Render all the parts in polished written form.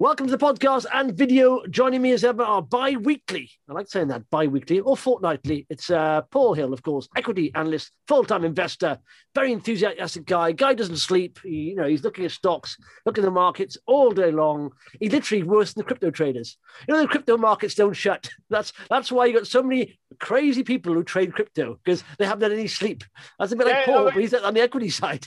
Welcome to the podcast and video. Joining me as ever are bi-weekly. I like saying that, bi-weekly or fortnightly. It's Paul Hill, of course, equity analyst, full-time investor, very enthusiastic guy. Guy doesn't sleep. He's looking at stocks, looking at the markets all day long. He's literally worse than the crypto traders. The crypto markets don't shut. That's why you got so many crazy people who trade crypto, because they haven't had any sleep. That's a bit like Paul, but he's on the equity side.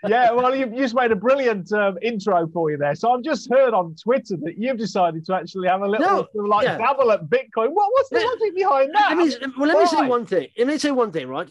Yeah, well, you've just made a brilliant intro for you there. So I've just heard on Twitter that you've decided to actually have a little dabble at Bitcoin. What's the logic behind that? Let me say one thing. Let me say one thing, right?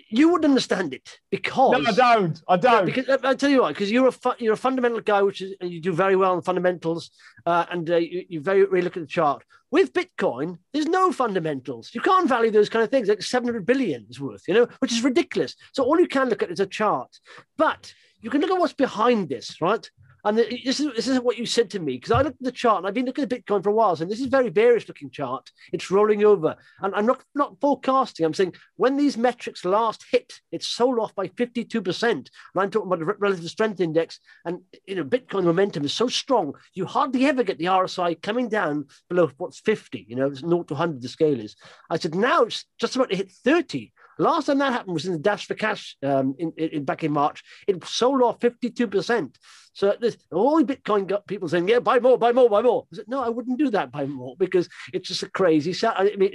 You wouldn't understand it because... No, I don't. Because I'll tell you why. Because you're a fundamental guy, and you do very well in fundamentals, and you really look at the chart. With Bitcoin, there's no fundamentals. You can't value those kind of things, like 700 billion is worth, which is ridiculous. So all you can look at is a chart. But you can look at what's behind this, right? And this is what you said to me, because I looked at the chart, and I've been looking at Bitcoin for a while, and this is a very bearish looking chart. It's rolling over. And I'm not forecasting. I'm saying when these metrics last hit, it's sold off by 52%. And I'm talking about the relative strength index. And Bitcoin momentum is so strong, you hardly ever get the RSI coming down below what's 50. It's 0 to 100, the scale is. I said, now it's just about to hit 30. Last time that happened was in the Dash for Cash back in March. It sold off 52%. So there's all the Bitcoin got people saying, yeah, buy more, buy more, buy more. I said, no, I wouldn't do that, buy more, because it's just a crazy sell. I mean,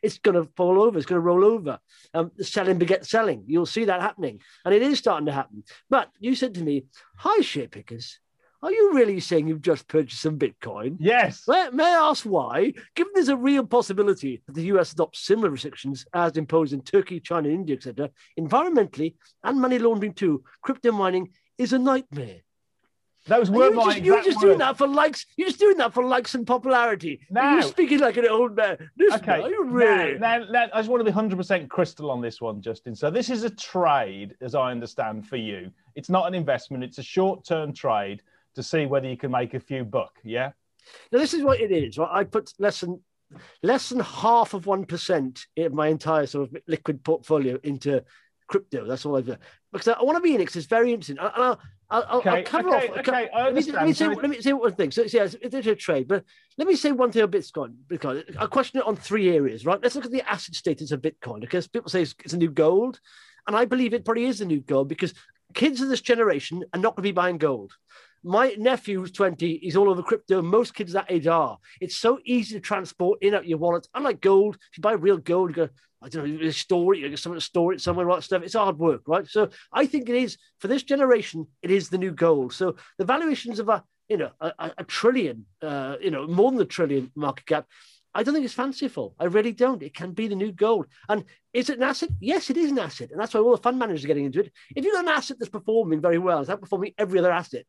it's going to fall over. It's going to roll over. The selling begets selling. You'll see that happening. And it is starting to happen. But you said to me, hi, share pickers. Are you really saying you've just purchased some Bitcoin? Yes. May I ask why? Given there's a real possibility that the US adopts similar restrictions as imposed in Turkey, China, India, etc., environmentally and money laundering too, crypto mining is a nightmare. Those were my exact You're just words. doing that for likes. You're just doing that for likes and popularity. Now, you're speaking like an old man. Okay. Are you really? Now, I just want to be 100% crystal on this one, Justin. So this is a trade, as I understand, for you. It's not an investment. It's a short-term trade to see whether you can make a few buck. Yeah. Now this is what it is. Right? I put less than half of 1% in my entire sort of liquid portfolio into crypto. That's all I've done, because I want to be in it, because it's very interesting. I'll cover off. Okay, I understand. Let me say one thing. So yeah, it's a trade, but let me say one thing on Bitcoin. Because I question it on three areas, right? Let's look at the asset status of Bitcoin, because people say it's a new gold, and I believe it probably is the new gold, because kids of this generation are not going to be buying gold. My nephew, who's 20, he's all over crypto. Most kids that age are. It's so easy to transport in out your wallet. Unlike gold, if you buy real gold, you go, I don't know, you store it, you get someone to store it somewhere, right? Stuff. It's hard work, right? So I think it is, for this generation, it is the new gold. So the valuations of a trillion, more than a trillion market cap, I don't think it's fanciful. I really don't. It can be the new gold. And is it an asset? Yes, it is an asset. And that's why all the fund managers are getting into it. If you've got an asset that's performing very well, it's outperforming every other asset,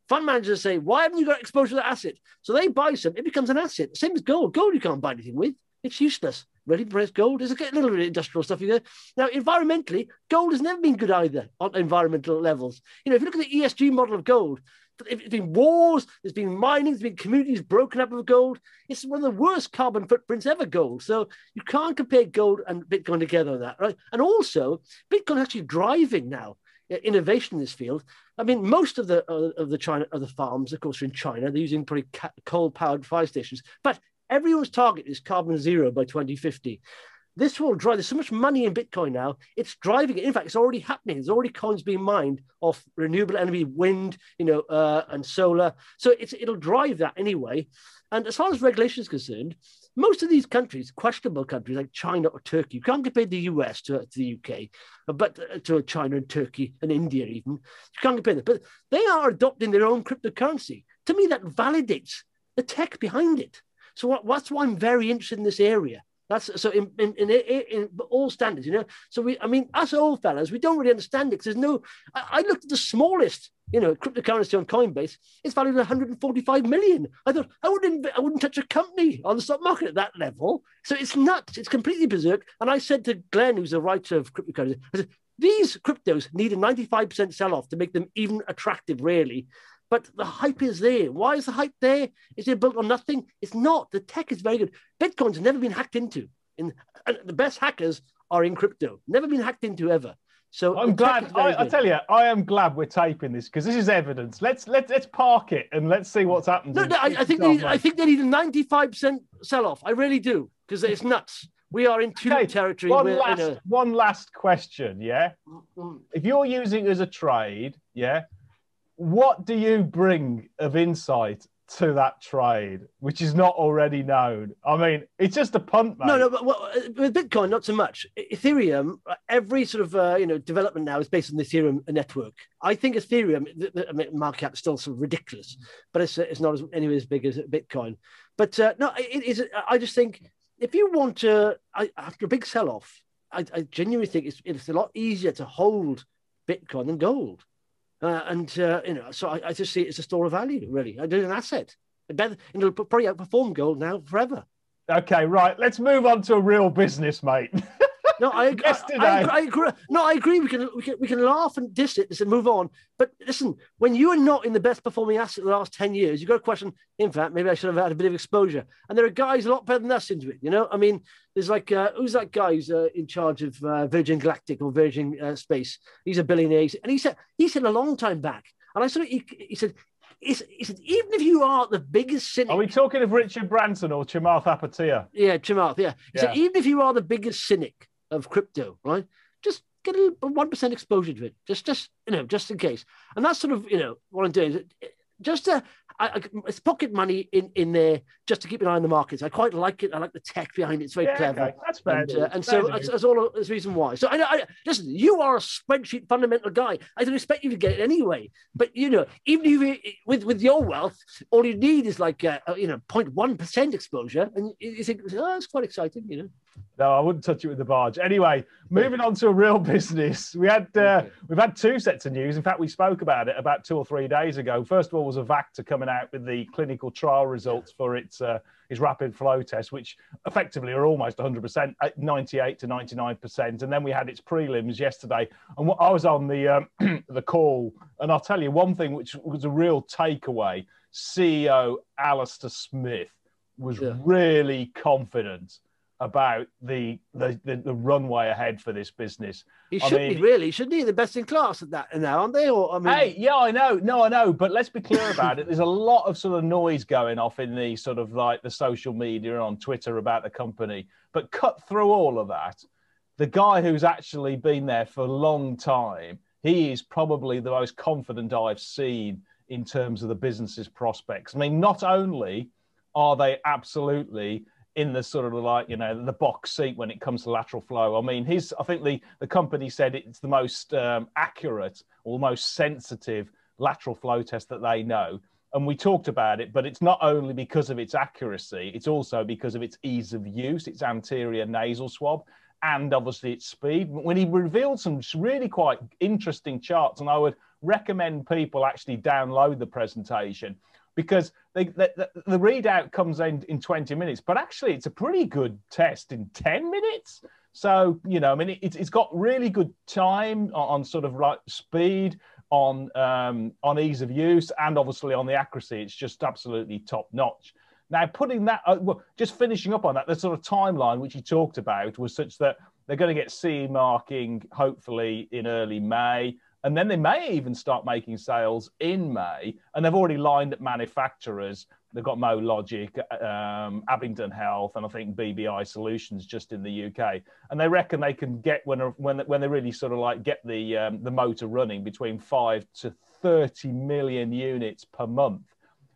fund managers say, why haven't you got exposure to that asset? So they buy some, it becomes an asset. Same as gold. Gold you can't buy anything with. It's useless. Ready to press gold. There's a little bit of industrial stuff in there. Now, environmentally, gold has never been good either on environmental levels. If you look at the ESG model of gold, it's been wars, there's been mining, there's been communities broken up of gold. It's one of the worst carbon footprints ever, gold. So you can't compare gold and Bitcoin together on that, right? And also, Bitcoin is actually driving now innovation in this field. I mean, most of the farms, of course, are in China. They're using probably coal-powered fire stations. But everyone's target is carbon zero by 2050. This will drive. There's so much money in Bitcoin now. It's driving it. In fact, it's already happening. There's already coins being mined off renewable energy, wind, and solar. So it'll drive that anyway. And as far as regulation is concerned, most of these countries, questionable countries like China or Turkey, you can't compare the US to the UK, but to China and Turkey and India even. You can't compare them. But they are adopting their own cryptocurrency. To me, that validates the tech behind it. So that's why I'm very interested in this area. That's so in all standards, So us old fellas, we don't really understand it, because there's no. I looked at the smallest, cryptocurrency on Coinbase. It's valued at 145 million. I thought I wouldn't touch a company on the stock market at that level. So it's nuts. It's completely berserk. And I said to Glenn, who's a writer of cryptocurrency, I said, these cryptos need a 95% sell-off to make them even attractive, really. But the hype is there. Why is the hype there? Is it built on nothing? It's not. The tech is very good. Bitcoin's never been hacked into. And the best hackers are in crypto. Never been hacked into ever. So I'm glad. I tell you, I am glad we're taping this because this is evidence. Let's park it and let's see what's happened. No, I think they need a 95% sell-off. I really do, because it's nuts. We are in tulip territory. One last question, yeah. If you're using it as a trade, yeah, what do you bring of insight to that trade, which is not already known? I mean, it's just a punt, mate. No, but with Bitcoin, not so much. Ethereum, every sort of development now is based on the Ethereum network. I think Ethereum, the market cap is still sort of ridiculous, but it's not anywhere as big as Bitcoin. But no, it is. I just think if you want to, after a big sell-off, I genuinely think it's a lot easier to hold Bitcoin than gold. So I just see it as a store of value, really. I do an asset. It'll probably outperform gold now forever. Okay, right. Let's move on to a real business, mate. No, I agree. No, I agree. We can laugh and diss it and move on. But listen, when you are not in the best performing asset the last 10 years, you've got to question, in fact, maybe I should have had a bit of exposure. And there are guys a lot better than us into it, you know? I mean, there's like, who's that guy who's in charge of Virgin Galactic or Virgin Space? He's a billionaire. And he said a long time back, and I sort of, he said, even if you are the biggest cynic... Are we talking of Richard Branson or Chamath Apatia? Yeah, Chamath, yeah. He said, even if you are the biggest cynic of crypto, right? Just get a 1% exposure to it, just in case. And that's sort of what I'm doing. Just to, it's pocket money in there, just to keep an eye on the markets. I quite like it. I like the tech behind it. It's very clever. Okay. That's fair. And so that's all the reason why. So I listen. You are a spreadsheet fundamental guy. I don't expect you to get it anyway. But even if with your wealth, all you need is like 0.1% exposure, and you think, oh, that's quite exciting, No, I wouldn't touch it with the barge. Anyway, moving on to a real business. We've had two sets of news. In fact, we spoke about it about 2 or 3 days ago. First of all was Avacta coming out with the clinical trial results for its rapid flow test, which effectively are almost 100%, at 98 to 99%. And then we had its prelims yesterday. And I was on the the call, and I'll tell you one thing which was a real takeaway. CEO Alistair Smith was really confident about the runway ahead for this business. He should be, really, shouldn't he? The best in class at that now, aren't they? Hey, yeah, I know. No, I know. But let's be clear about it. There's a lot of sort of noise going off in the sort of like the social media and on Twitter about the company. But cut through all of that, the guy who's actually been there for a long time, he is probably the most confident I've seen in terms of the business's prospects. I mean, not only are they absolutely in the sort of like, the box seat when it comes to lateral flow. I mean, I think the company said it's the most accurate or most sensitive lateral flow test that they know. And we talked about it, but it's not only because of its accuracy, it's also because of its ease of use, its anterior nasal swab, and obviously its speed. When he revealed some really quite interesting charts, and I would recommend people actually download the presentation, because the readout comes in 20 minutes, but actually it's a pretty good test in 10 minutes. So, I mean, it's got really good time on sort of like speed, on ease of use, and obviously on the accuracy. It's just absolutely top notch. Now, putting that, just finishing up on that, the sort of timeline which he talked about was such that they're going to get CE marking hopefully in early May. And then they may even start making sales in May. And they've already lined up manufacturers. They've got Mo Logic, Abington Health, and I think BBI Solutions just in the UK. And they reckon they can get, when they really sort of like get the motor running, between 5 to 30 million units per month.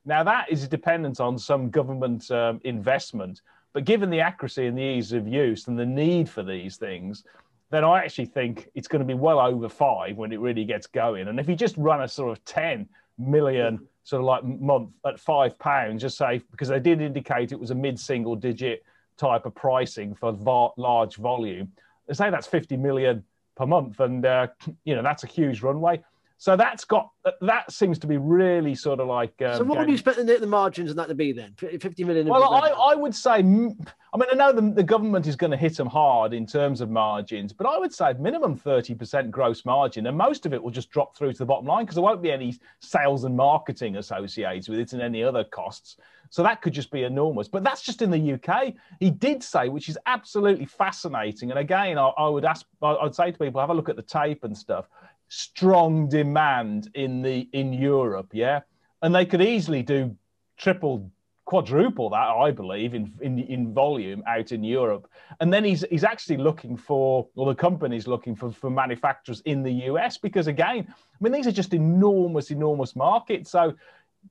Now, that is dependent on some government investment. But given the accuracy and the ease of use and the need for these things, then I actually think it's going to be well over 5 when it really gets going. And if you just run a sort of 10 million sort of like month at £5, just say, because they did indicate it was a mid-single digit type of pricing for large volume, they say that's 50 million per month. And, that's a huge runway. So that seems to be really sort of like. So what would you expect the margins on that to be then? 50 million. Well, I would say. I mean, I know the government is going to hit them hard in terms of margins, but I would say minimum 30% gross margin, and most of it will just drop through to the bottom line because there won't be any sales and marketing associated with it and any other costs. So that could just be enormous. But that's just in the UK. He did say, which is absolutely fascinating. And again, I'd say to people, have a look at the tape and stuff. Strong demand in Europe, yeah, and they could easily do triple, quadruple that, I believe, in volume out in Europe. And then he's actually looking for, or the company's looking for manufacturers in the US because again, I mean, these are just enormous markets. So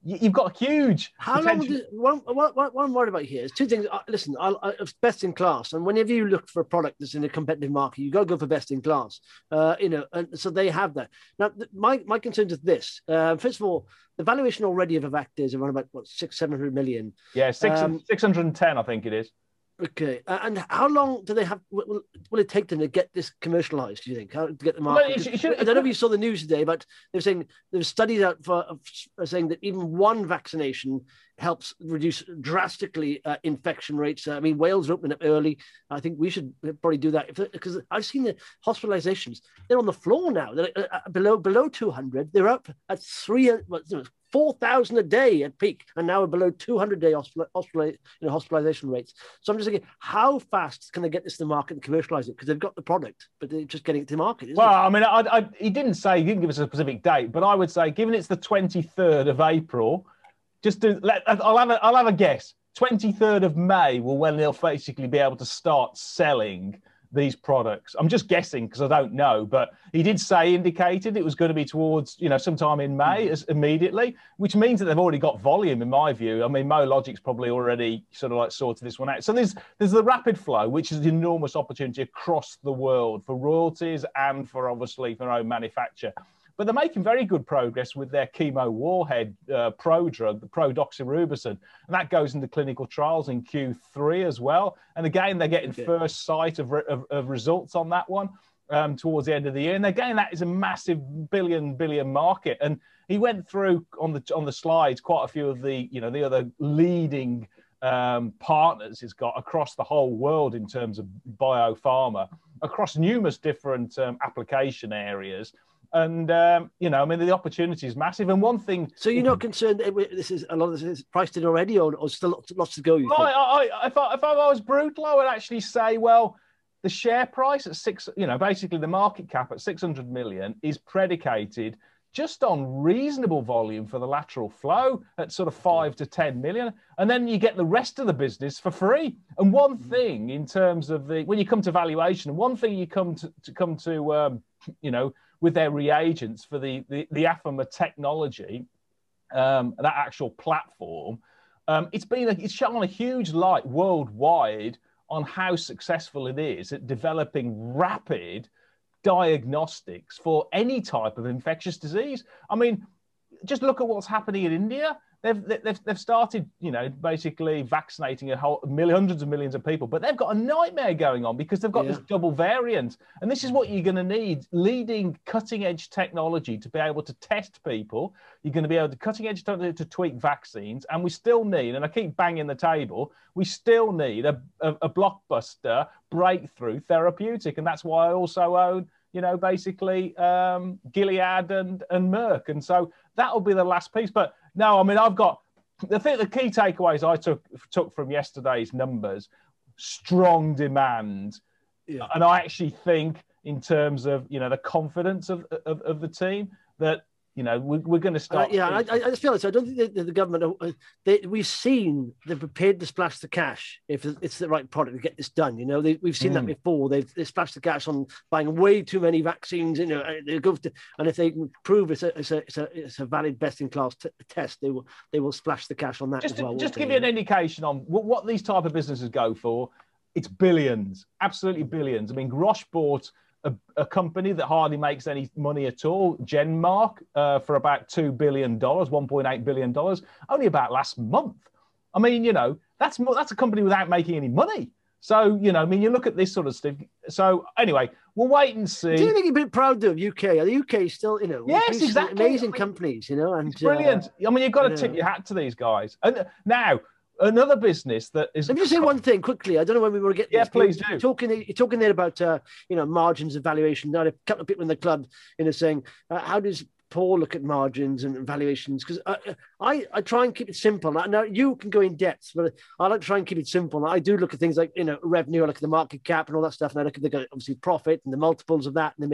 you've got a huge. How long? What I'm worried about here is two things. Listen, it's best in class, and whenever you look for a product that's in a competitive market, you got to go for best in class. And so they have that. Now, my concern is this. First of all, the valuation already of Avacta is around about 600-700 million. Yeah, 610, I think it is. Okay, and how long do they have? Will it take them to get this commercialized? Do you think to get the market? Well, I don't know if you saw the news today, but they're saying there's studies out saying that even one vaccination helps reduce drastically infection rates. I mean, Wales are opening up early. I think we should probably do that because I've seen the hospitalizations. They're on the floor now. They're below 200. They're up at 4,000 a day at peak, and now we're below 200-day hospitalization rates. So I'm just thinking, how fast can they get this to the market and commercialize it? Because they've got the product, but they're just getting it to market. I mean, he didn't give us a specific date, but I would say, given it's the 23rd of April, I'll have a guess. 23rd of May will when they'll basically be able to start selling these products. I'm just guessing because I don't know, but he did indicated it was going to be towards, sometime in May immediately, which means that they've already got volume in my view. I mean, MoLogic's probably already sort of like sorted this one out. So there's the rapid flow, which is an enormous opportunity across the world for royalties and for obviously their own manufacture. But they're making very good progress with their chemo warhead prodrug, the prodoxorubicin, and that goes into clinical trials in Q3 as well. And again, they're getting first sight of results on that one towards the end of the year. And again, that is a massive billion market. And he went through on the slides quite a few of the the other leading partners he's got across the whole world in terms of biopharma, across numerous different application areas. And I mean, the opportunity is massive. And one thing. So you're not concerned? This is a lot of this is priced in already, or still lots to go? You think? If I was brutal, I would actually say, well, the share price at basically the market cap at 600 million is predicated just on reasonable volume for the lateral flow at sort of 5 to 10 million, and then you get the rest of the business for free. And one thing in terms of when you come to valuation, one thing you come to with their reagents for the Afama technology, that actual platform, it's shown a huge light worldwide on how successful it is at developing rapid diagnostics for any type of infectious disease. I mean, just look at what's happening in India. They've started, basically vaccinating hundreds of millions of people, but they've got a nightmare going on because they've got this double variant. And this is what you're going to need: leading cutting edge technology to be able to test people. You're going to be able to cutting edge technology to tweak vaccines. And we still need, and I keep banging the table, we still need a blockbuster breakthrough therapeutic. And that's why I also own, basically Gilead and Merck. And so that'll be the last piece. But no, I mean, the key takeaways I took from yesterday's numbers: strong demand, and I actually think in terms of the confidence of the team that we're going to start. I just feel like I don't think the government. We've seen they're prepared to splash the cash if it's the right product to get this done. We've seen that before. They splashed the cash on buying way too many vaccines. And if they can prove it's a valid best in class test, they will splash the cash on that as well. Just to give you an indication on what these type of businesses go for, it's billions, absolutely billions. I mean, Roche bought a company that hardly makes any money at all, Genmark, for about $2 billion, $1.8 billion, only about last month. I mean, that's a company without making any money. So, I mean, you look at this sort of stuff. So anyway, we'll wait and see. Do you think you're a bit proud of UK? The UK is still, yes, exactly. Amazing companies, and it's brilliant. I mean, you've got to tip your hat to these guys. And now, another business that is. Let me just say one thing quickly. I don't know when we were getting. Yeah, this, please do. You're talking there about margins and valuation. Now, a couple of people in the club, saying how does Paul look at margins and valuations? Because I try and keep it simple. Now you can go in depth, but I like to try and keep it simple. I do look at things like revenue. I look at the market cap and all that stuff, and I look at the obviously profit and the multiples of that, and then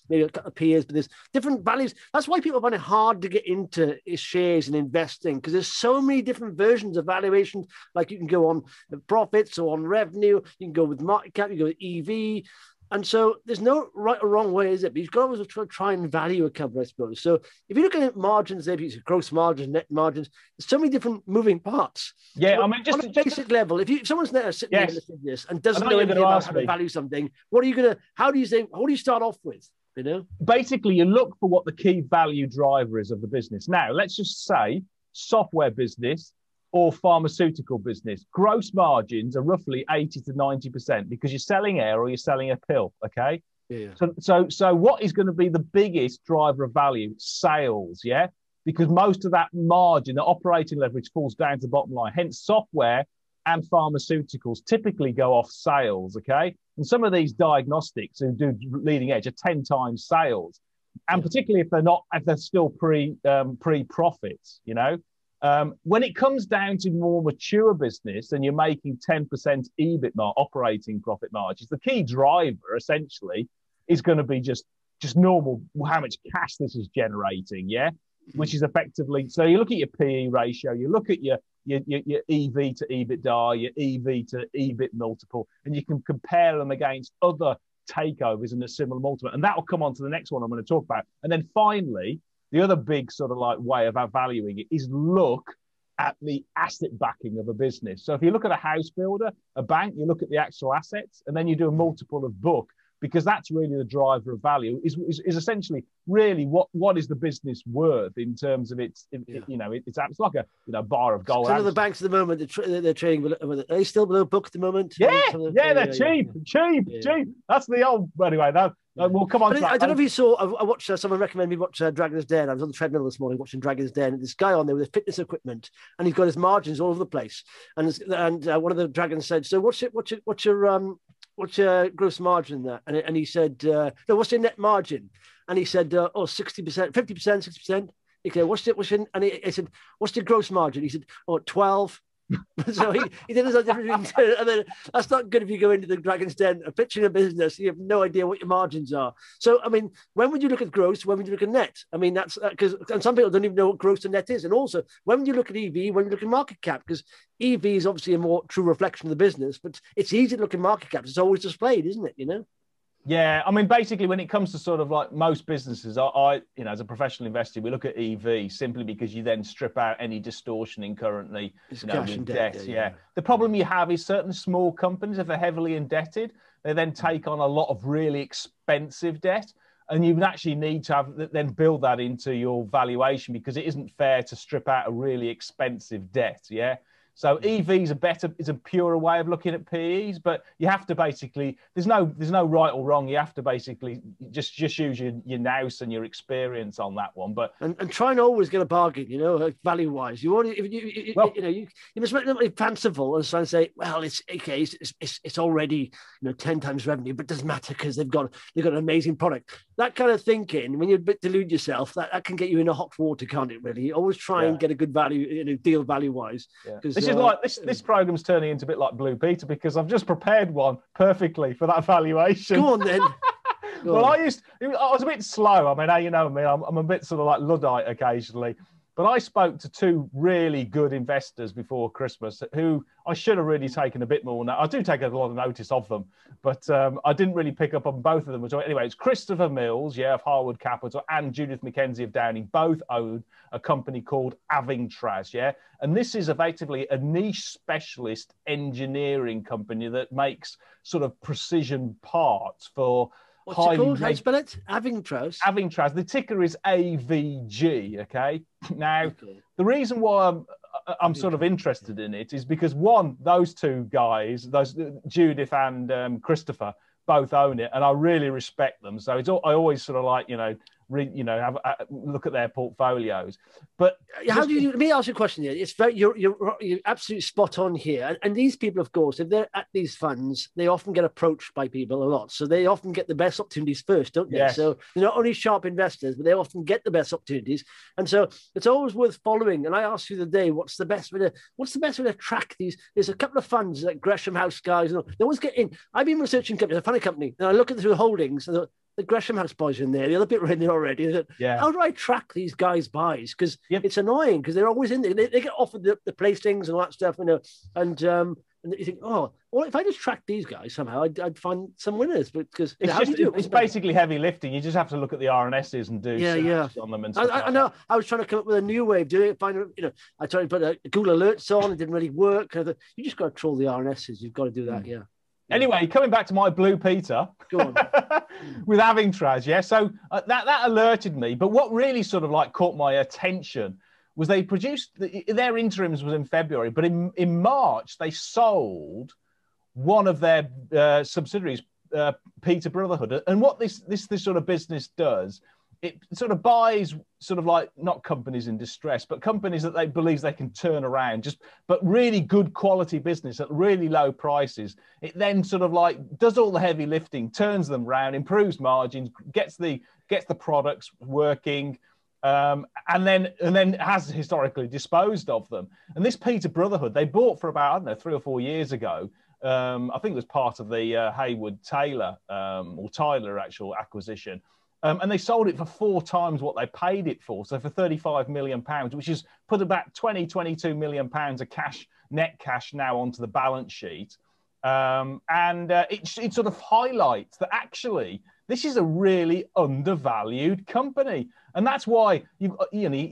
maybe a couple of peers. But there's different values. That's why people find it hard to get into shares and investing, because there's so many different versions of valuations. Like you can go on profits or on revenue. You can go with market cap. You go with EV. And so there's no right or wrong way, is it? But you've got to always try and value a company, I suppose. So if you're looking at margins, there, gross margins, net margins, there's so many different moving parts. Yeah, so I mean, just on a basic level, if someone's there sitting there listening to this and doesn't know anything about how to value something, what are you going to? How do you start off with? Basically, you look for what the key value driver is of the business. Now, let's just say software business or pharmaceutical business, gross margins are roughly 80 to 90% because you're selling air or you're selling a pill. Okay. Yeah. So what is going to be the biggest driver of value? Sales. Yeah. Because most of that margin, the operating leverage falls down to the bottom line. Hence, software and pharmaceuticals typically go off sales. Okay. And some of these diagnostics who do leading edge are 10 times sales. And particularly if they're still pre-profits, when it comes down to more mature business and you're making 10% EBIT operating profit margins, the key driver essentially is going to be just normal, how much cash this is generating, which is effectively, so you look at your PE ratio, you look at your EV to EBITDA, your EV to EBIT multiple, and you can compare them against other takeovers in a similar multiple. And that will come on to the next one I'm going to talk about. And then finally, the other big sort of like way of valuing it is look at the asset backing of a business. So if you look at a house builder, a bank, you look at the actual assets, and then you do a multiple of book, because that's really the driver of value, is essentially really what is the business worth in terms of it's like a bar of gold. Some of the banks at the moment, they're trading, are they still below book at the moment? They're cheap. That's the old, anyway, we'll come on to that. I don't know if you saw, I watched, someone recommended me watch Dragon's Den. I was on the treadmill this morning watching Dragon's Den, and this guy on there with his fitness equipment, and he's got his margins all over the place. And one of the dragons said, "So what's your gross margin there?" And he said, "No, what's your net margin?" And he said, 60%, 50%, 60%. Okay, what's your, and he said, "What's your gross margin?" He said, 12. So he did a different thing. And then that's not good if you go into the Dragon's Den, pitching a business, you have no idea what your margins are. So, I mean, when would you look at gross? When would you look at net? I mean, that's because, and some people don't even know what gross and net is. And also, when would you look at EV? When you look at market cap? Because EV is obviously a more true reflection of the business, but it's easy to look at market caps. It's always displayed, isn't it? Yeah, I mean, basically, when it comes to sort of like most businesses, I as a professional investor, we look at EV simply because you then strip out any distortioning currently, with debt. Yeah. The problem you have is certain small companies, if they're heavily indebted, they then take on a lot of really expensive debt. And you actually need to then build that into your valuation, because it isn't fair to strip out a really expensive debt. Yeah. So EVs is a purer way of looking at PEs, but you have to basically, there's no right or wrong. You have to basically just use your nous and your experience on that one. But and try and always get a bargain, value wise. You want you must make it fanciful and try and say, well, it's okay, it's already 10 times revenue, but it doesn't matter because they've got an amazing product. That kind of thinking, when you delude yourself, that can get you in a hot water, can't it? Really, you always try and get a good value, deal value wise. This is like this program's turning into a bit like Blue Peter, because I've just prepared one perfectly for that valuation. Go on then. I was a bit slow. I mean, you know me, I'm a bit sort of like Luddite occasionally. But I spoke to two really good investors before Christmas who I should have really taken a bit more. I do take a lot of notice of them, but I didn't really pick up on both of them. Anyway, it's Christopher Mills, of Harwood Capital, and Judith McKenzie of Downing. Both own a company called Avingtrans, and this is effectively a niche specialist engineering company that makes sort of precision parts for. What's it called? How do you spell it? Avingtrans. Avingtrans. The ticker is AVG. Okay. Now, the reason why I'm sort of interested in it is because those two guys, Judith and Christopher, both own it, and I really respect them. So I always sort of like, have look at their portfolios. But how do you? Let me ask you a question here. It's very you're absolutely spot on here. And these people, of course, if they're at these funds, they often get approached by people a lot. So they often get the best opportunities first, don't they? Yes. So they're not only sharp investors, but they often get the best opportunities. And so it's always worth following. And I asked you the other day, what's the best way to track these? There's a couple of funds like Gresham House guys. They always get in. I've been researching companies, a funny company, and I look through the holdings and the Gresham House boys are in there. The other bit were in there already. Yeah. How do I track these guys' buys? Because it's annoying because they're always in there. They get offered the placings and all that stuff, and you think, well, if I just track these guys somehow, I'd find some winners. But because it's basically heavy lifting. You just have to look at the RNSs and do on them and stuff. I know. I was trying to come up with a new way of doing it. I tried to put Google Alerts on. It didn't really work. You just got to troll the RNSs. You've got to do that. Yeah. Anyway, coming back to my Blue Peter, go on. with Avingtrans, yeah. So that alerted me. But what really sort of like caught my attention was they produced their interims was in February, but in March they sold one of their subsidiaries, Peter Brotherhood. And what this sort of business does, it sort of buys sort of like not companies in distress, but companies that they believe they can turn around, but really good quality business at really low prices. It then sort of like does all the heavy lifting, turns them around, improves margins, gets the products working, and then has historically disposed of them. And this Peter Brotherhood they bought for about, I don't know, 3 or 4 years ago. I think it was part of the Hayward Taylor or Tyler actual acquisition. And they sold it for 4 times what they paid it for. So for £35 million, which is put about 22 million pounds of net cash now onto the balance sheet. It sort of highlights that actually this is a really undervalued company. And that's why you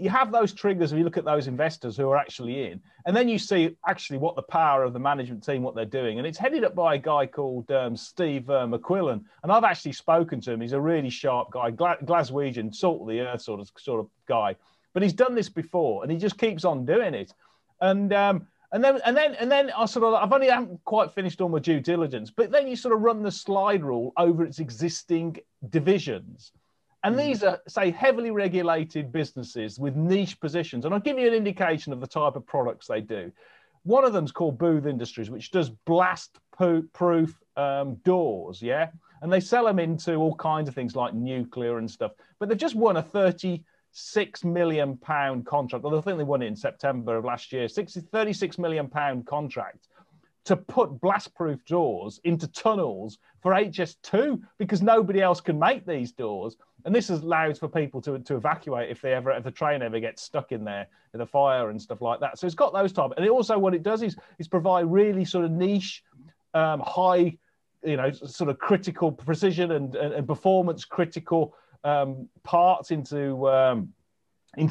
have those triggers if you look at those investors who are actually in. And then you see actually what the power of the management team, what they're doing. And it's headed up by a guy called Steve McQuillan. And I've actually spoken to him. He's a really sharp guy, Glaswegian, salt of the earth sort of guy. But he's done this before and he just keeps on doing it. And then I've only haven't quite finished all my due diligence, but then you sort of run the slide rule over its existing divisions. And these are, say, heavily regulated businesses with niche positions. And I'll give you an indication of the type of products they do. One of them is called Booth Industries, which does blast-proof doors, yeah? And they sell them into all kinds of things like nuclear and stuff. But they've just won a £36 million contract. Well, I think they won it in September of last year. £36 million contract to put blast-proof doors into tunnels for HS2 because nobody else can make these doors. And this allows for people to evacuate if the train ever gets stuck in there with a fire and stuff like that. So it's got those type. And it also what it does is provide really sort of niche, high, sort of critical precision and performance critical parts into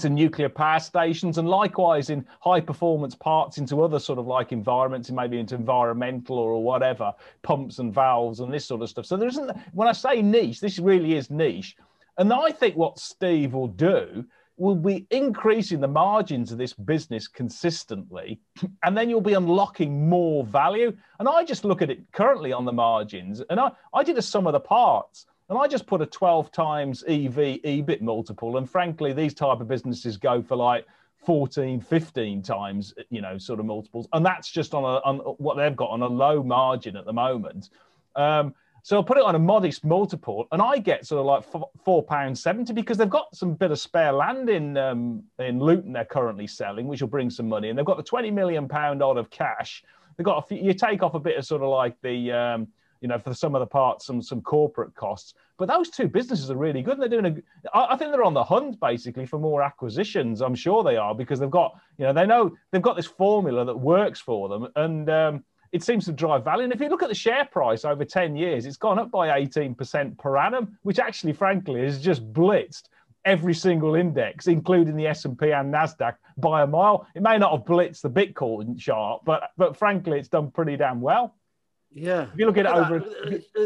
nuclear power stations, and likewise in high performance parts into other sort of like environments, and maybe into environmental or whatever, pumps and valves and this sort of stuff. So there isn't, when I say niche, this really is niche. And I think what Steve will do will be increasing the margins of this business consistently, and then you'll be unlocking more value. And I just look at it currently on the margins, and I did a sum of the parts. And I just put a 12 times EV/EBIT multiple. And frankly, these type of businesses go for like 14, 15 times, sort of multiples. And that's just on what they've got on a low margin at the moment. So I'll put it on a modest multiple, and I get sort of like £4.70 because they've got some bit of spare land in Luton they're currently selling, which will bring some money. And they've got the £20 million odd of cash. They've got you take off a bit of sort of like the for some of the parts, some corporate costs. But those two businesses are really good. And they're doing I think they're on the hunt basically for more acquisitions. I'm sure they are because they've got, they know they've got this formula that works for them. And it seems to drive value. And if you look at the share price over 10 years, it's gone up by 18% per annum, which actually, frankly, has just blitzed every single index, including the S&P and NASDAQ by a mile. It may not have blitzed the Bitcoin chart, but frankly, it's done pretty damn well. Yeah. If you look at it over a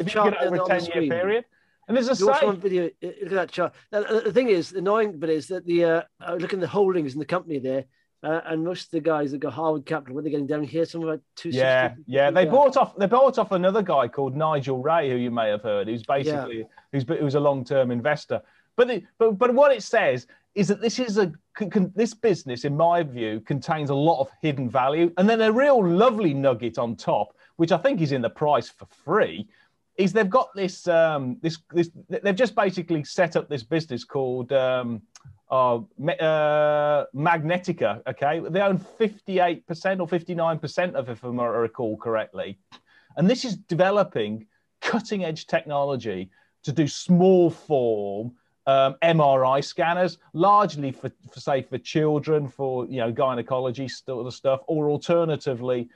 10-year period, and there's a video. Look at that chart. Now, the thing is, the annoying bit is that look at the holdings in the company there. And most of the guys that got Harvard Capital, what they're getting down here, something like 260. Yeah. They bought off another guy called Nigel Ray, who you may have heard, who's basically who's a long-term investor. But what it says is that this business, in my view, contains a lot of hidden value, and then a real lovely nugget on top, which I think is in the price for free, is they've got this they've just basically set up this business called Magnetica. Okay, they own 58% or 59% of it, if I recall correctly, and this is developing cutting edge technology to do small form MRI scanners, largely for children, for gynecology stuff, or alternatively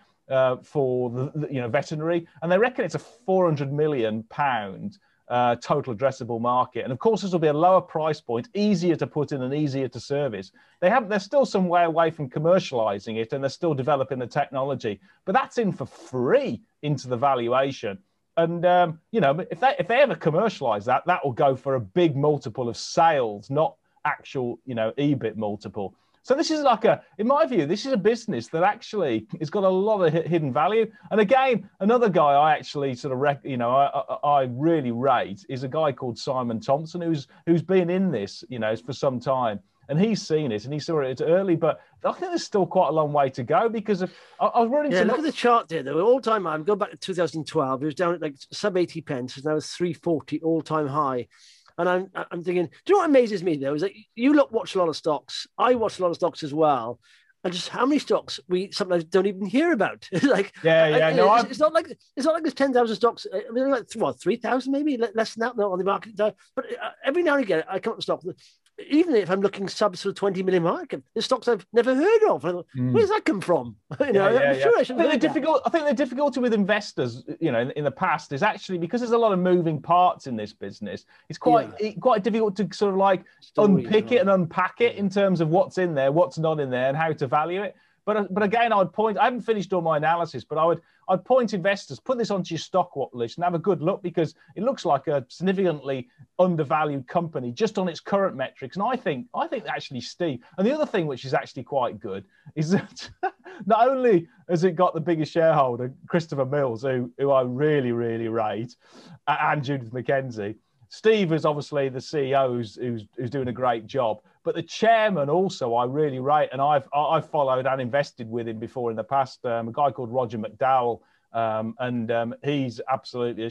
for the veterinary. And they reckon it's a £400 million total addressable market. And of course, this will be a lower price point, easier to put in and easier to service. They're still some way away from commercializing it, and they're still developing the technology, but that's in for free into the valuation. And if they ever commercialize that, that will go for a big multiple of sales, not actual EBIT multiple. So this is in my view, this is a business that actually has got a lot of hidden value. And again, another guy I actually I really rate is a guy called Simon Thompson, who's been in this for some time. And he's seen it, and he saw it early, but I think there's still quite a long way to go because I was running. Yeah, look at the chart there, though. All-time high. I'm going back to 2012. It was down at like sub 80 pence, and now it's 340 all-time high. And I'm thinking, do you know what amazes me though? Is that you watch a lot of stocks. I watch a lot of stocks as well. And just how many stocks we sometimes don't even hear about. It's not like there's 10,000 stocks. I mean, like 3,000 maybe, less than that on the market. But every now and again, I come up with stocks. Even if I'm looking sub sort of 20 million market, there's stocks I've never heard of. Where does that come from? I think the difficulty with investors, in the past is actually because there's a lot of moving parts in this business. It's quite difficult to sort of unpick it and unpack it in terms of what's in there, what's not in there, and how to value it. But again, I haven't finished all my analysis, but I'd point investors, put this onto your stock list and have a good look, because it looks like a significantly undervalued company just on its current metrics. And I think actually, Steve, and the other thing which is actually quite good is that not only has it got the biggest shareholder, Christopher Mills, who I really, really rate, and Judith McKenzie, Steve is obviously the CEO who's doing a great job. But the chairman also I really rate, and I've followed and invested with him before in the past. A guy called Roger McDowell, and he's absolutely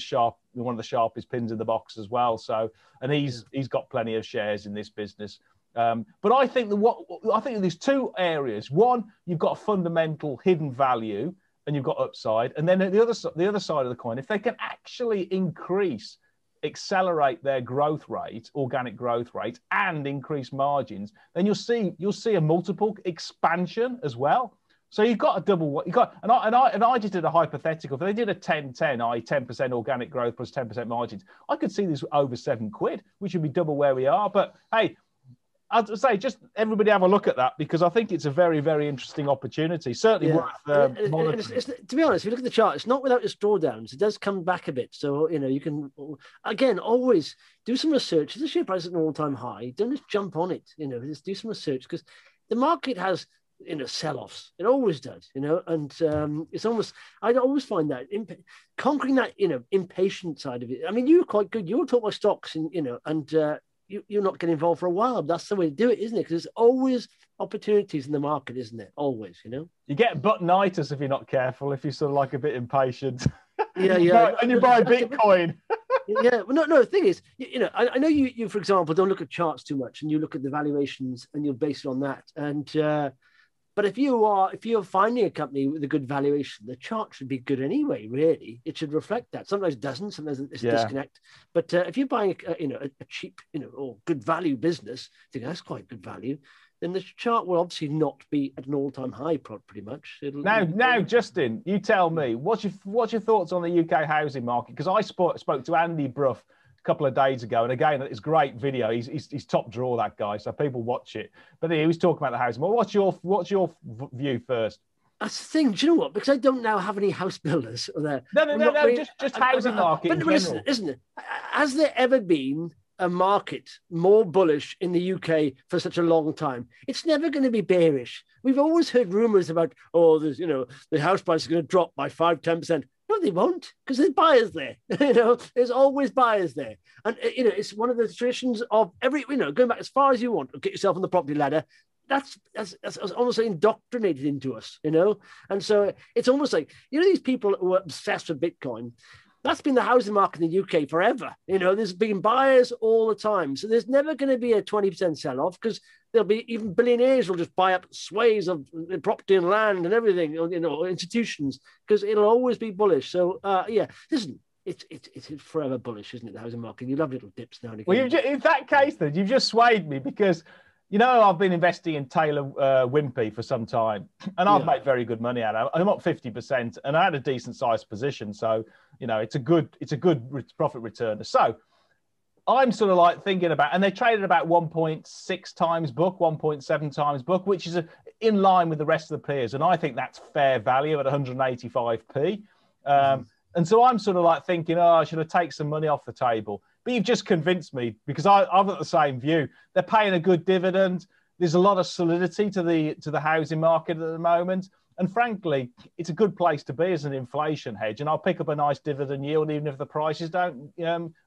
one of the sharpest pins in the box as well. So, and he's got plenty of shares in this business. But I think there's two areas. One, you've got a fundamental hidden value, and you've got upside. And then the other side of the coin, if they can actually accelerate their growth rate, organic growth rate, and increase margins, then you'll see a multiple expansion as well. So you've got a double. And I just did a hypothetical. If they did a 10-10, i.e. 10% organic growth plus 10% margins, I could see this over £7, which would be double where we are. But hey, I'd say just everybody have a look at that, because I think it's a very, very interesting opportunity. Certainly worth monitoring. To be honest, if you look at the chart, it's not without its drawdowns. It does come back a bit. So, you can, again, always do some research. If the share price is at an all-time high, don't just jump on it. Just do some research, because the market has, sell-offs. It always does, and it's almost, I always find that conquering that, impatient side of it. I mean, you're quite good. You'll talk about stocks and, you're not getting involved for a while. But that's the way to do it, isn't it? Because there's always opportunities in the market, isn't it? Always, You get buttonitis if you're not careful, if you're sort of a bit impatient. Yeah. And you buy Bitcoin. Yeah. Well, no, the thing is, I know you, for example, don't look at charts too much, and you look at the valuations and you'll base it on that. And, but if you're finding a company with a good valuation, the chart should be good anyway. Really, it should reflect that. Sometimes it doesn't. Sometimes it's a disconnect. But if you're buying a cheap, or good value business, I think that's quite good value. Then the chart will obviously not be at an all-time high, pretty much. Now, Justin, you tell me what's your thoughts on the UK housing market? Because I spoke to Andy Brough a couple of days ago, and again, it's a great video. He's top drawer, that guy, so people watch it. But he was talking about the housing. Well, what's your view first? That's the thing. Do you know what? Because I don't now have any house builders there. No. Just housing market in general. Listen, isn't it? Has there ever been a market more bullish in the UK for such a long time, it's never going to be bearish. We've always heard rumors about, there's, the house price is going to drop by 5-10%. No, they won't, because there's buyers there. There's always buyers there. And, it's one of the traditions of going back as far as you want to get yourself on the property ladder. That's almost indoctrinated into us, And so it's almost like, these people who are obsessed with Bitcoin, that's been the housing market in the UK forever. There's been buyers all the time. So there's never going to be a 20% sell-off, because there'll be even billionaires will just buy up swathes of property and land and everything, institutions, because it'll always be bullish. So, listen, it's forever bullish, isn't it, the housing market? You'll have little dips now and again. Well, in that case, then, you've just swayed me, because I've been investing in Taylor Wimpey for some time, and I've made very good money out of it. I'm up 50%, and I had a decent sized position, so it's a good profit return. So I'm sort of like thinking about, and they traded about 1.6 times book, 1.7 times book, which is in line with the rest of the peers, and I think that's fair value at 185p. And so I'm sort of like thinking, I should have taken some money off the table. But you've just convinced me, because I've got the same view. They're paying a good dividend. There's a lot of solidity to the housing market at the moment. And frankly, it's a good place to be as an inflation hedge. And I'll pick up a nice dividend yield, even if the prices don't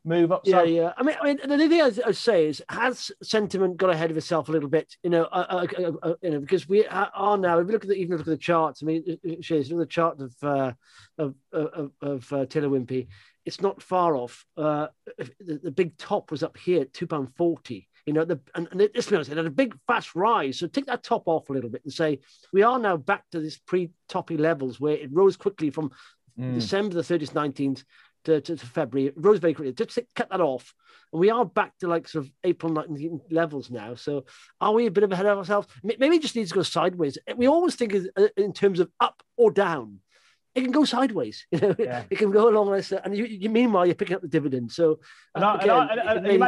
move up. Yeah. I mean, the thing I'd say is, has sentiment got ahead of itself a little bit? Because we are now. If you look at the charts, I mean, Shays, look at the chart of Taylor Wimpey. It's not far off. The big top was up here at £2.40. Let's be honest, it had a big fast rise. So take that top off a little bit and say, we are now back to this pre-toppy levels where it rose quickly from December the 30th, 19th to February. It rose very quickly. Just cut that off. And we are back to like sort of April 19th levels now. So are we a bit of ahead of ourselves? Maybe it just needs to go sideways. We always think in terms of up or down. It can go sideways, It can go along this, and you meanwhile you're picking up the dividend. So, you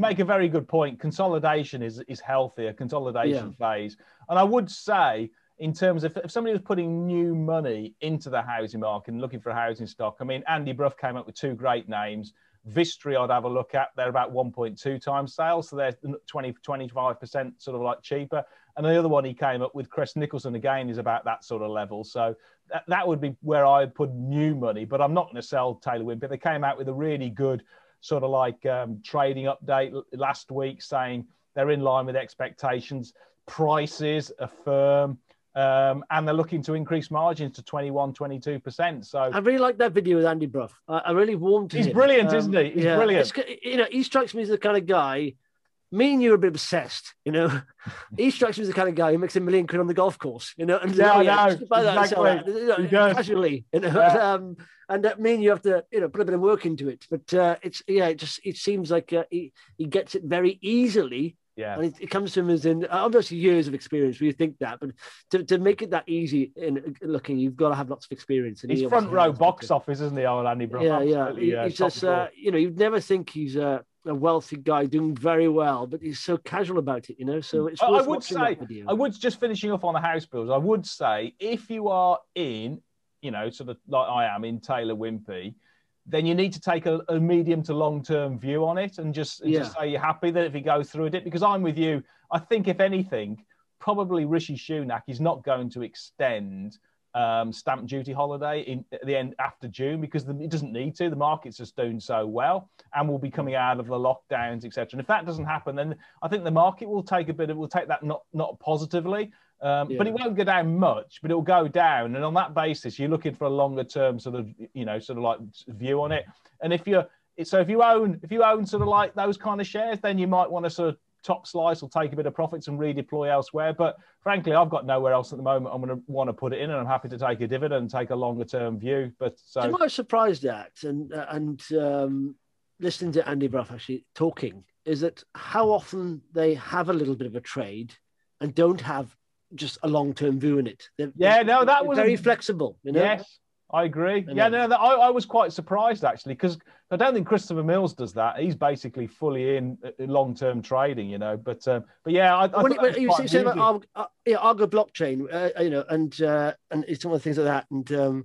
make a very good point. Consolidation is healthy, a consolidation phase, and I would say, in terms of if somebody was putting new money into the housing market and looking for a housing stock, I mean, Andy Brough came up with two great names. Vistry, I'd have a look at. They're about 1.2 times sales, so they're 25% sort of like cheaper. And the other one he came up with, Chris Nicholson, again, is about that sort of level. So that would be where I'd put new money. But I'm not going to sell Taylor Wimpey. They came out with a really good sort of like trading update last week, saying they're in line with expectations. Prices are firm. And they're looking to increase margins to 21-22%. So I really like that video with Andy Brough. I really warmed to him. He's brilliant, isn't he? He's brilliant. He strikes me as the kind of guy. Me and you are a bit obsessed, He strikes me as the kind of guy who makes £1 million on the golf course, And casually, And me and you have to, put a bit of work into it. But it seems like he gets it very easily. Yeah, and it comes to him as in obviously years of experience. We think that, but to make it that easy in looking, you've got to have lots of experience. And he's front row box office, isn't he, old Andy Brough? Yeah. He's just you'd never think he's a wealthy guy doing very well, but he's so casual about it, So it's worth watching that video. I would, just finishing off on the house bills, I would say if you are in, sort of like I am in Taylor Wimpey, then you need to take a medium to long-term view on it and just say you're happy that if he goes through it, because I'm with you. I think if anything, probably Rishi Sunak is not going to extend stamp duty holiday at the end after June, because it doesn't need to. The market's just doing so well, and we'll be coming out of the lockdowns, etc. And if that doesn't happen, then I think the market will take that not positively. But it won't go down much, but it'll go down. And on that basis, you're looking for a longer term sort of like view on it. And if you own sort of like those kind of shares, then you might want to sort of top slice or take a bit of profits and redeploy elsewhere. But frankly, I've got nowhere else at the moment. I'm going to want to put it in, and I'm happy to take a dividend and take a longer term view. But so what I was surprised at, and listening to Andy Brough actually talking, is that how often they have a little bit of a trade and don't have just a long-term view in it. They're very flexible. Yes, I agree. I was quite surprised actually, because I don't think Christopher Mills does that. He's basically fully in long-term trading, But yeah, you say about Argo blockchain, and it's some of the things like that, and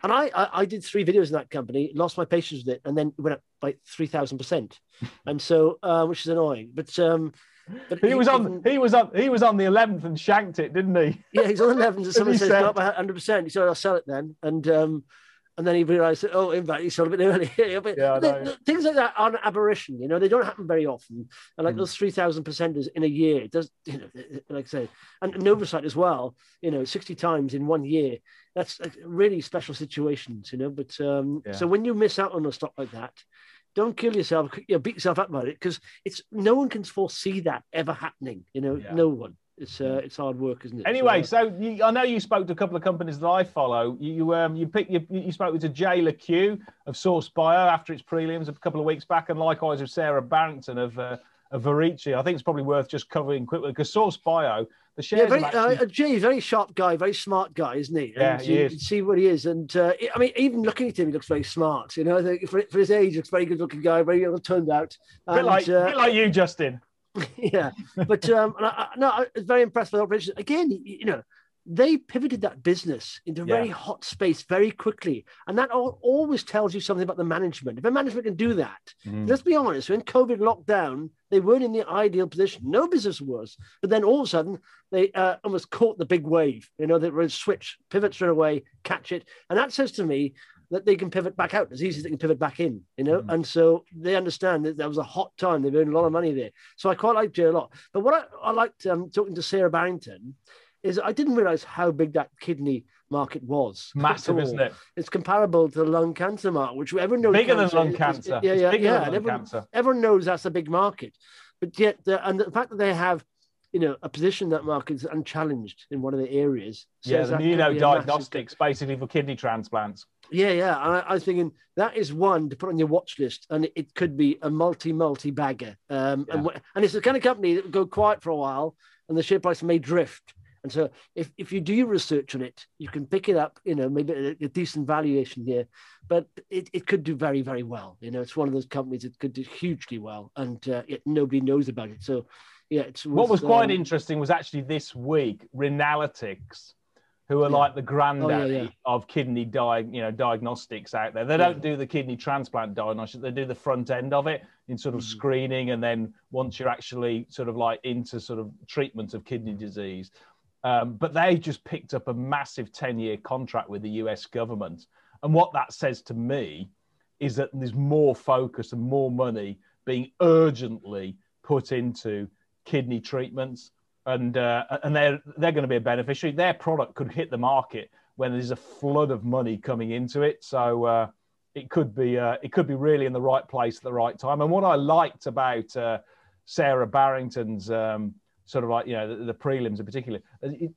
And I did 3 videos in that company, lost my patience with it, and then went up by 3,000%, and so which is annoying. But he was on the 11th and shanked it, didn't he? Yeah, he's on the 11th, and someone says go up 100%. He said I'll sell it then, and then he realised that, oh, in fact, he sold a bit early. Things like that are an aberration, you know. They don't happen very often. And like those 3,000%ers in a year, it does, you know, like I say, and an oversight as well, you know, 60 times in 1 year. That's really special situations, you know. But so when you miss out on a stock like that, don't kill yourself, beat yourself up about it, because no one can foresee that ever happening, you know, no one. It's hard work, isn't it? Anyway, so I know you spoke to a couple of companies that I follow. You spoke to Jay LeCue of SourceBio after its prelims a couple of weeks back, and likewise with Sarah Barrington of Verici. I think it's probably worth just covering quickly because SourceBio, the shares. Yeah, Jay, very sharp guy, very smart guy, isn't he? Yeah, he is. You can see what he is, and I mean, even looking at him, he looks very smart. You know, I think for his age, he looks very good-looking guy, very well turned out. A bit like you, Justin. Yeah, but no, I was very impressed with the operation. Again, you know, they pivoted that business into a very hot space very quickly, and that always tells you something about the management. If a management can do that, let's be honest, when COVID locked down, they weren't in the ideal position. No business was, but then all of a sudden they almost caught the big wave. You know, they were switch, pivot straight away, catch it, and that says to me that they can pivot back out as easy as they can pivot back in, you know? And so they understand that there was a hot time. They've earned a lot of money there. So I quite like Jay a lot. But what I liked talking to Sarah Barrington is I didn't realize how big that kidney market was. Massive, isn't it? It's comparable to the lung cancer market, which everyone knows. Bigger than lung cancer. Everyone knows that's a big market. But yet, and the fact that they have, you know, a position that market is unchallenged in one of the areas. The immunodiagnostics, basically for kidney transplants. Yeah. And I was thinking that is one to put on your watch list, and it could be a multi bagger. And it's the kind of company that will go quiet for a while, and the share price may drift. And so if you do your research on it, you can pick it up, you know, maybe a decent valuation here, but it could do very, very well. You know, it's one of those companies that could do hugely well, and yet nobody knows about it. So, yeah. What was quite interesting was actually this week, Renalytix, who are like the granddaddy of kidney diagnostics out there. They don't do the kidney transplant diagnostics. They do the front end of it in sort of screening. And then once you're actually sort of like into sort of treatment of kidney disease. But they just picked up a massive 10-year contract with the US government. And what that says to me is that there's more focus and more money being urgently put into kidney treatments. And they're going to be a beneficiary. Their product could hit the market when there's a flood of money coming into it. So it could be really in the right place at the right time. And what I liked about Sarah Barrington's sort of like, you know, the prelims in particular,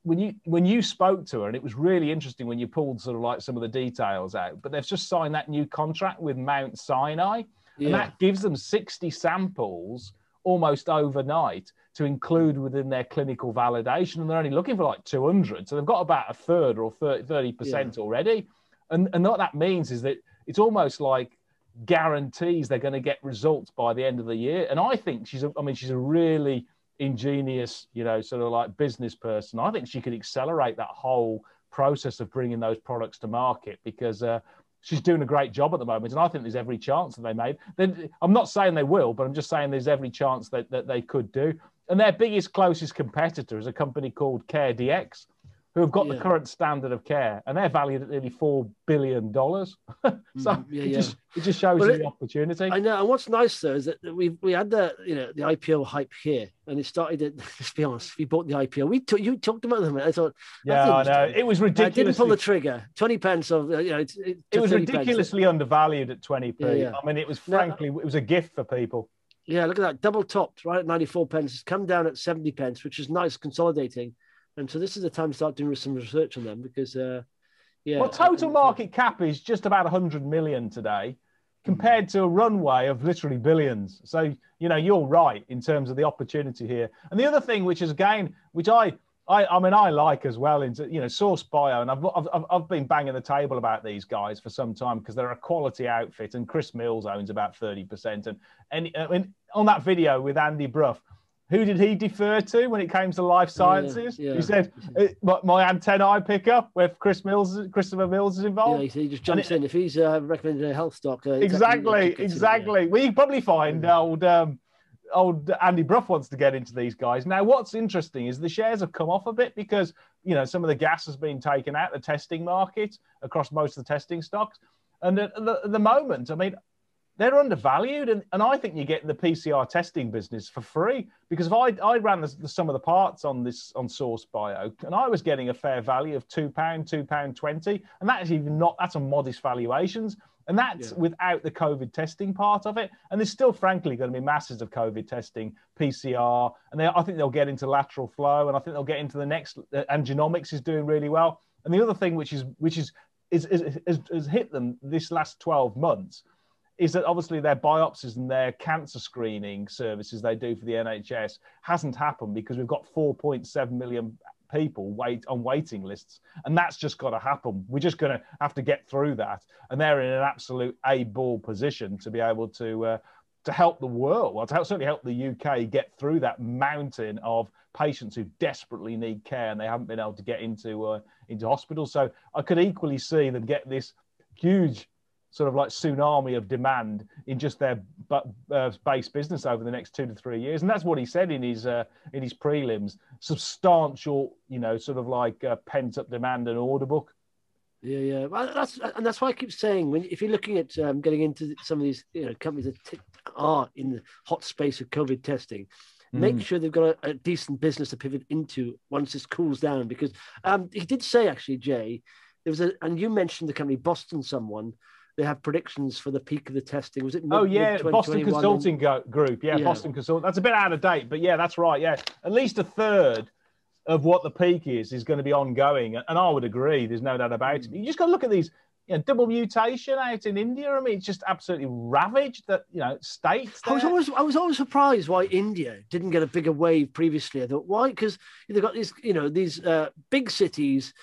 when you spoke to her, and it was really interesting when you pulled sort of like some of the details out. But they've just signed that new contract with Mount Sinai, and that gives them 60 samples almost overnight to include within their clinical validation, and they're only looking for like 200. So they've got about a third or 30% already. And what that means is that it's almost like guarantees they're going to get results by the end of the year. And I think she's a really ingenious, you know, sort of like business person. I think she could accelerate that whole process of bringing those products to market, because she's doing a great job at the moment, and I think there's every chance that they made. I'm not saying they will, but I'm just saying there's every chance that they could do. And their closest competitor is a company called CareDx, who have got the current standard of care, and they're valued at nearly $4 billion. It just shows you the opportunity. I know. And what's nice though is that we had the IPO hype here, and it started at, let's be honest, we bought the IPO. You talked about them. I thought, I know, it was ridiculous. I didn't pull the trigger. 20 pence of, you know, it was ridiculously undervalued at 20p. I mean, it was frankly, it was a gift for people. Yeah, look at that, double topped right at 94 pence. It's come down at 70 pence, which is nice, consolidating. And so this is the time to start doing some research on them, because, well, total market cap is just about 100 million today, compared to a runway of literally billions. So, you know, you're right in terms of the opportunity here. And the other thing, which is again, which I like as well, into, you know, SourceBio, and I've been banging the table about these guys for some time because they're a quality outfit, and Chris Mills owns about 30%. And on that video with Andy Bruff, who did he defer to when it came to life sciences? Yeah. He said, my antennae pick up where Christopher Mills is involved. Yeah, he just jumps in. If he's recommended a health stock. Exactly. Well, you can probably find old Andy Brough wants to get into these guys. Now, what's interesting is the shares have come off a bit because, some of the gas has been taken out the testing market across most of the testing stocks. And at the moment, I mean, they're undervalued, and I think you get the PCR testing business for free, because if I ran the sum of the parts on SourceBio, and I was getting a fair value of £2, £2.20, and that's a modest valuations, and that's without the COVID testing part of it. And there's still, frankly, going to be masses of COVID testing, PCR, and I think they'll get into lateral flow, and I think they'll get into the next. And genomics is doing really well. And the other thing which has hit them this last 12 months. Is that obviously their biopsies and their cancer screening services they do for the NHS hasn't happened because we've got 4.7 million people on waiting lists, and that's just got to happen. We're just going to have to get through that, and they're in an absolute A-ball position to be able to help the world, well, to certainly help the UK get through that mountain of patients who desperately need care and they haven't been able to get into hospitals. So I could equally see them get this huge sort of like tsunami of demand in just their base business over the next 2 to 3 years, and that's what he said in his prelims. Substantial, sort of like pent up demand and order book. Yeah. Well, that's why I keep saying if you're looking at getting into some of these companies that are in the hot space of COVID testing, make sure they've got a decent business to pivot into once this cools down. Because he did say actually, Jay, and you mentioned the company Boston. They have predictions for the peak of the testing. Was it? Boston Consulting Group. Yeah, Boston Consult. That's a bit out of date, but yeah, that's right. Yeah, at least a third of what the peak is going to be ongoing, and I would agree. There's no doubt about it. You just got to look at these. Double mutation out in India. I mean, it's just absolutely ravaged that states. There. I was always surprised why India didn't get a bigger wave previously. I thought, why? Because they've got these big cities.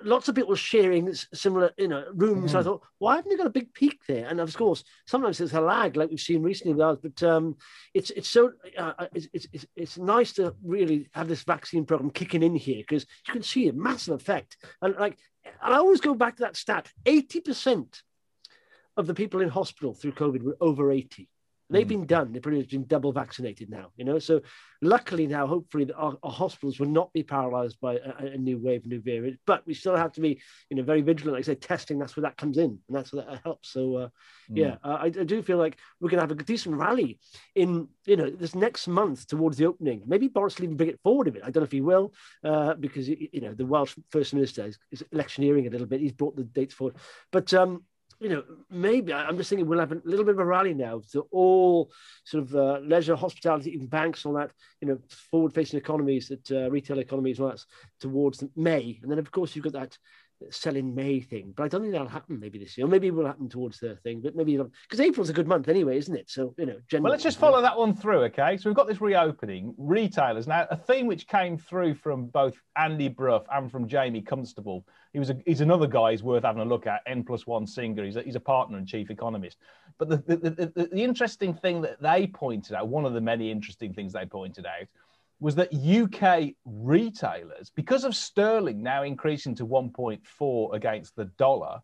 Lots of people sharing similar rooms. I thought, why haven't they got a big peak there? And of course, sometimes there's a lag, like we've seen recently with ours. But it's nice to really have this vaccine program kicking in here, because you can see a massive effect. And I always go back to that stat. 80% of the people in hospital through COVID were over 80. They've been done. They've pretty much been double vaccinated now, So luckily now, hopefully, our hospitals will not be paralyzed by a new wave, new variant. But we still have to be, very vigilant. Like I say, testing, that's where that comes in. And that's where that helps. So, I do feel like we're going to have a decent rally in, this next month towards the opening. Maybe Boris will even bring it forward a bit. I don't know if he will, because, the Welsh First Minister is electioneering a little bit. He's brought the dates forward. But, maybe I'm just thinking we'll have a little bit of a rally now to all sort of leisure, hospitality, even banks, all that, forward-facing economies, that retail economies, well, that's towards May. And then, of course, you've got that sell in May thing. But I don't think that'll happen maybe this year. Or maybe it will happen towards the thing, but maybe because April's a good month anyway, isn't it? So, generally. Well, let's just follow that one through, okay? So we've got this reopening, retailers. Now, a theme which came through from both Andy Brough and from Jamie Constable. He's another guy who's worth having a look at, N+1 Singer. He's a partner and chief economist. But the interesting thing that they pointed out, one of the many interesting things they pointed out, was that UK retailers, because of sterling now increasing to 1.4 against the dollar,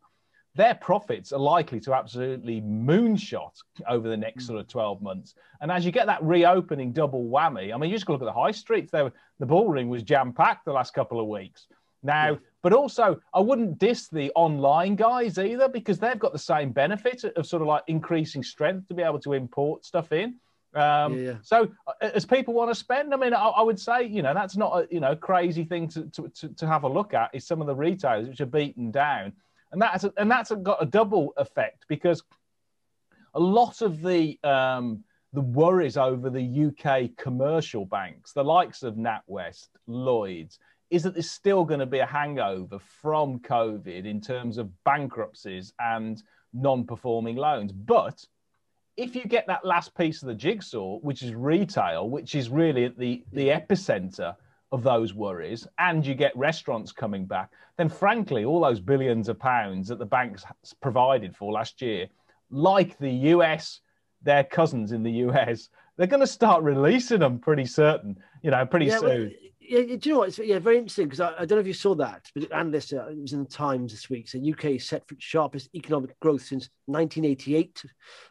their profits are likely to absolutely moonshot over the next sort of 12 months. And as you get that reopening double whammy, I mean, you just look at the high streets. The bullring was jam-packed the last couple of weeks. Now, but also, I wouldn't diss the online guys either, because they've got the same benefit of sort of like increasing strength to be able to import stuff in. So as people want to spend, I mean, I would say, that's not a, crazy thing to have a look at, is some of the retailers which are beaten down. And that's got a double effect, because a lot of the worries over the UK commercial banks, the likes of NatWest, Lloyds, is that there's still going to be a hangover from COVID in terms of bankruptcies and non-performing loans. But if you get that last piece of the jigsaw, which is retail, which is really at the epicenter of those worries, and you get restaurants coming back, then frankly, all those billions of pounds that the banks provided for last year, like the US, their cousins in the US, they're going to start releasing them pretty certain, pretty soon. Well, yeah, do you know what? It's very interesting because I don't know if you saw that, but analysts, it was in the Times this week, said UK is set for its sharpest economic growth since 1988.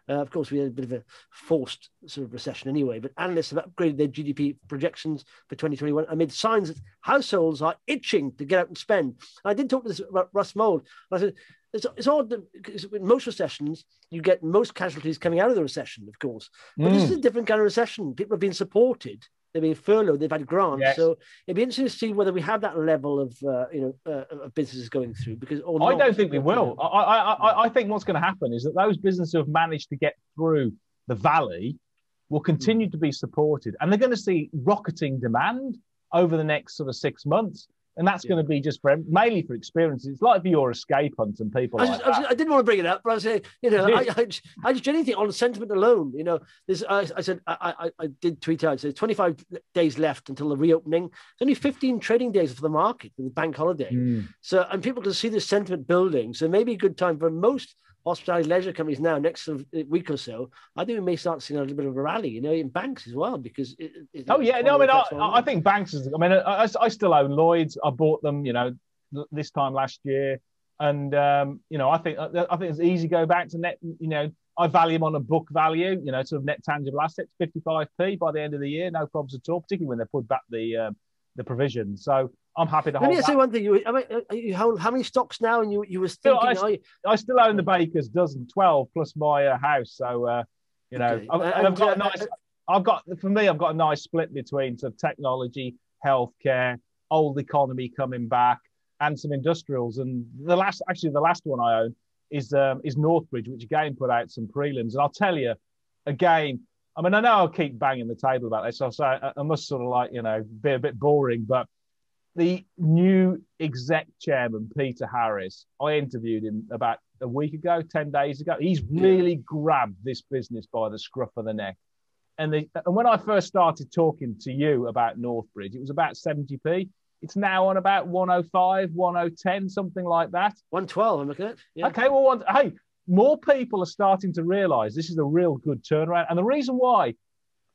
Of course, we had a bit of a forced sort of recession anyway, but analysts have upgraded their GDP projections for 2021 amid signs that households are itching to get out and spend. And I did talk to this about Russ Mould, and I said, it's odd because in most recessions, you get most casualties coming out of the recession, of course. But this is a different kind of recession. People have been supported. They've been furloughed. They've had grants. Yes. So it'd be interesting to see whether we have that level of, of businesses going through. Because I don't think we will. I think what's going to happen is that those businesses who have managed to get through the valley will continue to be supported. And they're going to see rocketing demand over the next sort of 6 months. And that's going to be just mainly for experience. It's like for your escape hunt and people like that. I didn't want to bring it up, but I was saying, I just anything on sentiment alone. I said I did tweet out. So 25 days left until the reopening. There's only 15 trading days for the market with the bank holiday. So and people can see the sentiment building. So maybe a good time for most hospitality leisure companies now, next sort of week or so, I think we may start seeing a little bit of a rally, in banks as well, because I think banks is, I still own Lloyds. I bought them, this time last year. And, I think it's easy to go back to net, I value them on a book value, sort of net tangible assets, 55p by the end of the year, no problems at all, particularly when they put back the provision. So I'm happy to hold. Let me say one thing. You hold how many stocks now? And you were thinking. I still own the baker's dozen, 12 plus my house. So okay. I've got a nice split between sort of technology, healthcare, old economy coming back, and some industrials. And the last one I own is Northbridge, which again put out some prelims. And I'll tell you again. I know I'll keep banging the table about this. So I must sort of be a bit boring, but the new exec chairman, Peter Harris, I interviewed him about a week ago, 10 days ago. He's really grabbed this business by the scruff of the neck. And when I first started talking to you about Northbridge, it was about 70p. It's now on about 105, 110, something like that. 112, I'm looking at. Yeah. Okay, well, more people are starting to realise this is a real good turnaround. And the reason why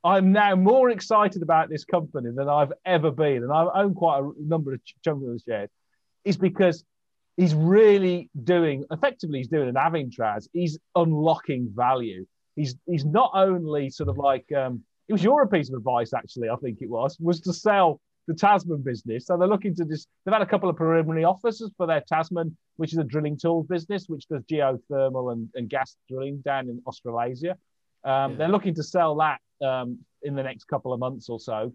I'm now more excited about this company than I've ever been, and I own quite a number of chunks of the shares, is because he's really doing an Avingtrans. He's unlocking value. He's not only sort of like, it was your piece of advice, actually, I think it was to sell the Tasman business. So they're looking to they've had a couple of preliminary offers for their Tasman, which is a drilling tools business, which does geothermal and gas drilling down in Australasia. They're looking to sell that in the next couple of months or so.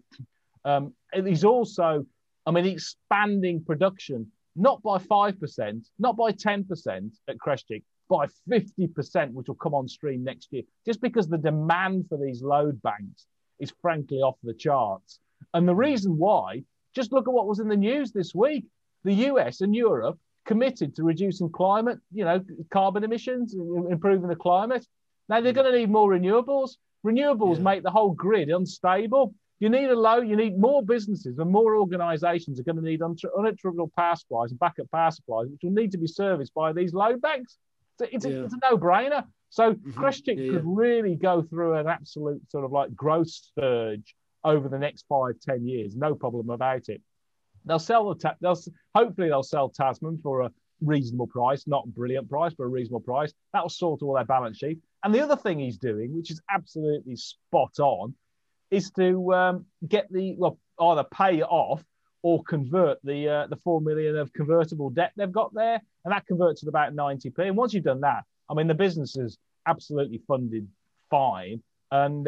And he's also, expanding production, not by 5%, not by 10% at Crestic, by 50%, which will come on stream next year, just because the demand for these load banks is frankly off the charts. And the reason why, just look at what was in the news this week. The US and Europe committed to reducing climate, carbon emissions, improving the climate. Now they're going to need more renewables. Renewables make the whole grid unstable. You need more businesses and more organisations are going to need uninterruptible power supplies and backup power supplies, which will need to be serviced by these load banks. It's a no-brainer. So Crestic could really go through an absolute sort of like growth surge over the next 5-10 years. No problem about it. Hopefully they'll sell Tasman for a reasonable price, not a brilliant price, but a reasonable price. That'll sort all their balance sheet. And the other thing he's doing, which is absolutely spot on, is to either pay it off or convert the 4 million of convertible debt they've got there, and that converts at about 90p. And once you've done that, the business is absolutely funded fine, and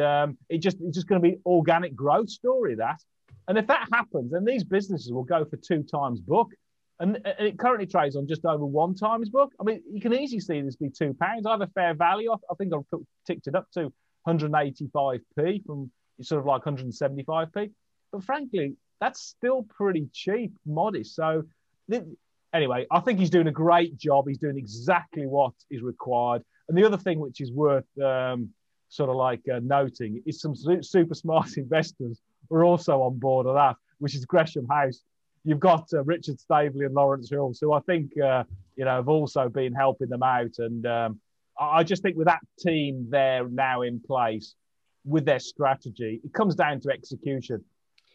it's just going to be organic growth story, that. And if that happens, then these businesses will go for 2 times book. And it currently trades on just over 1 times book. You can easily see this be £2. I have a fair value. I think I've ticked it up to 185p from sort of like 175p. But frankly, that's still pretty cheap, modest. So anyway, I think he's doing a great job. He's doing exactly what is required. And the other thing which is worth noting is some super smart investors are also on board of that, which is Gresham House. You've got Richard Staveley and Lawrence Hills, who I think, have also been helping them out. And I just think with that team there now in place, with their strategy. It comes down to execution.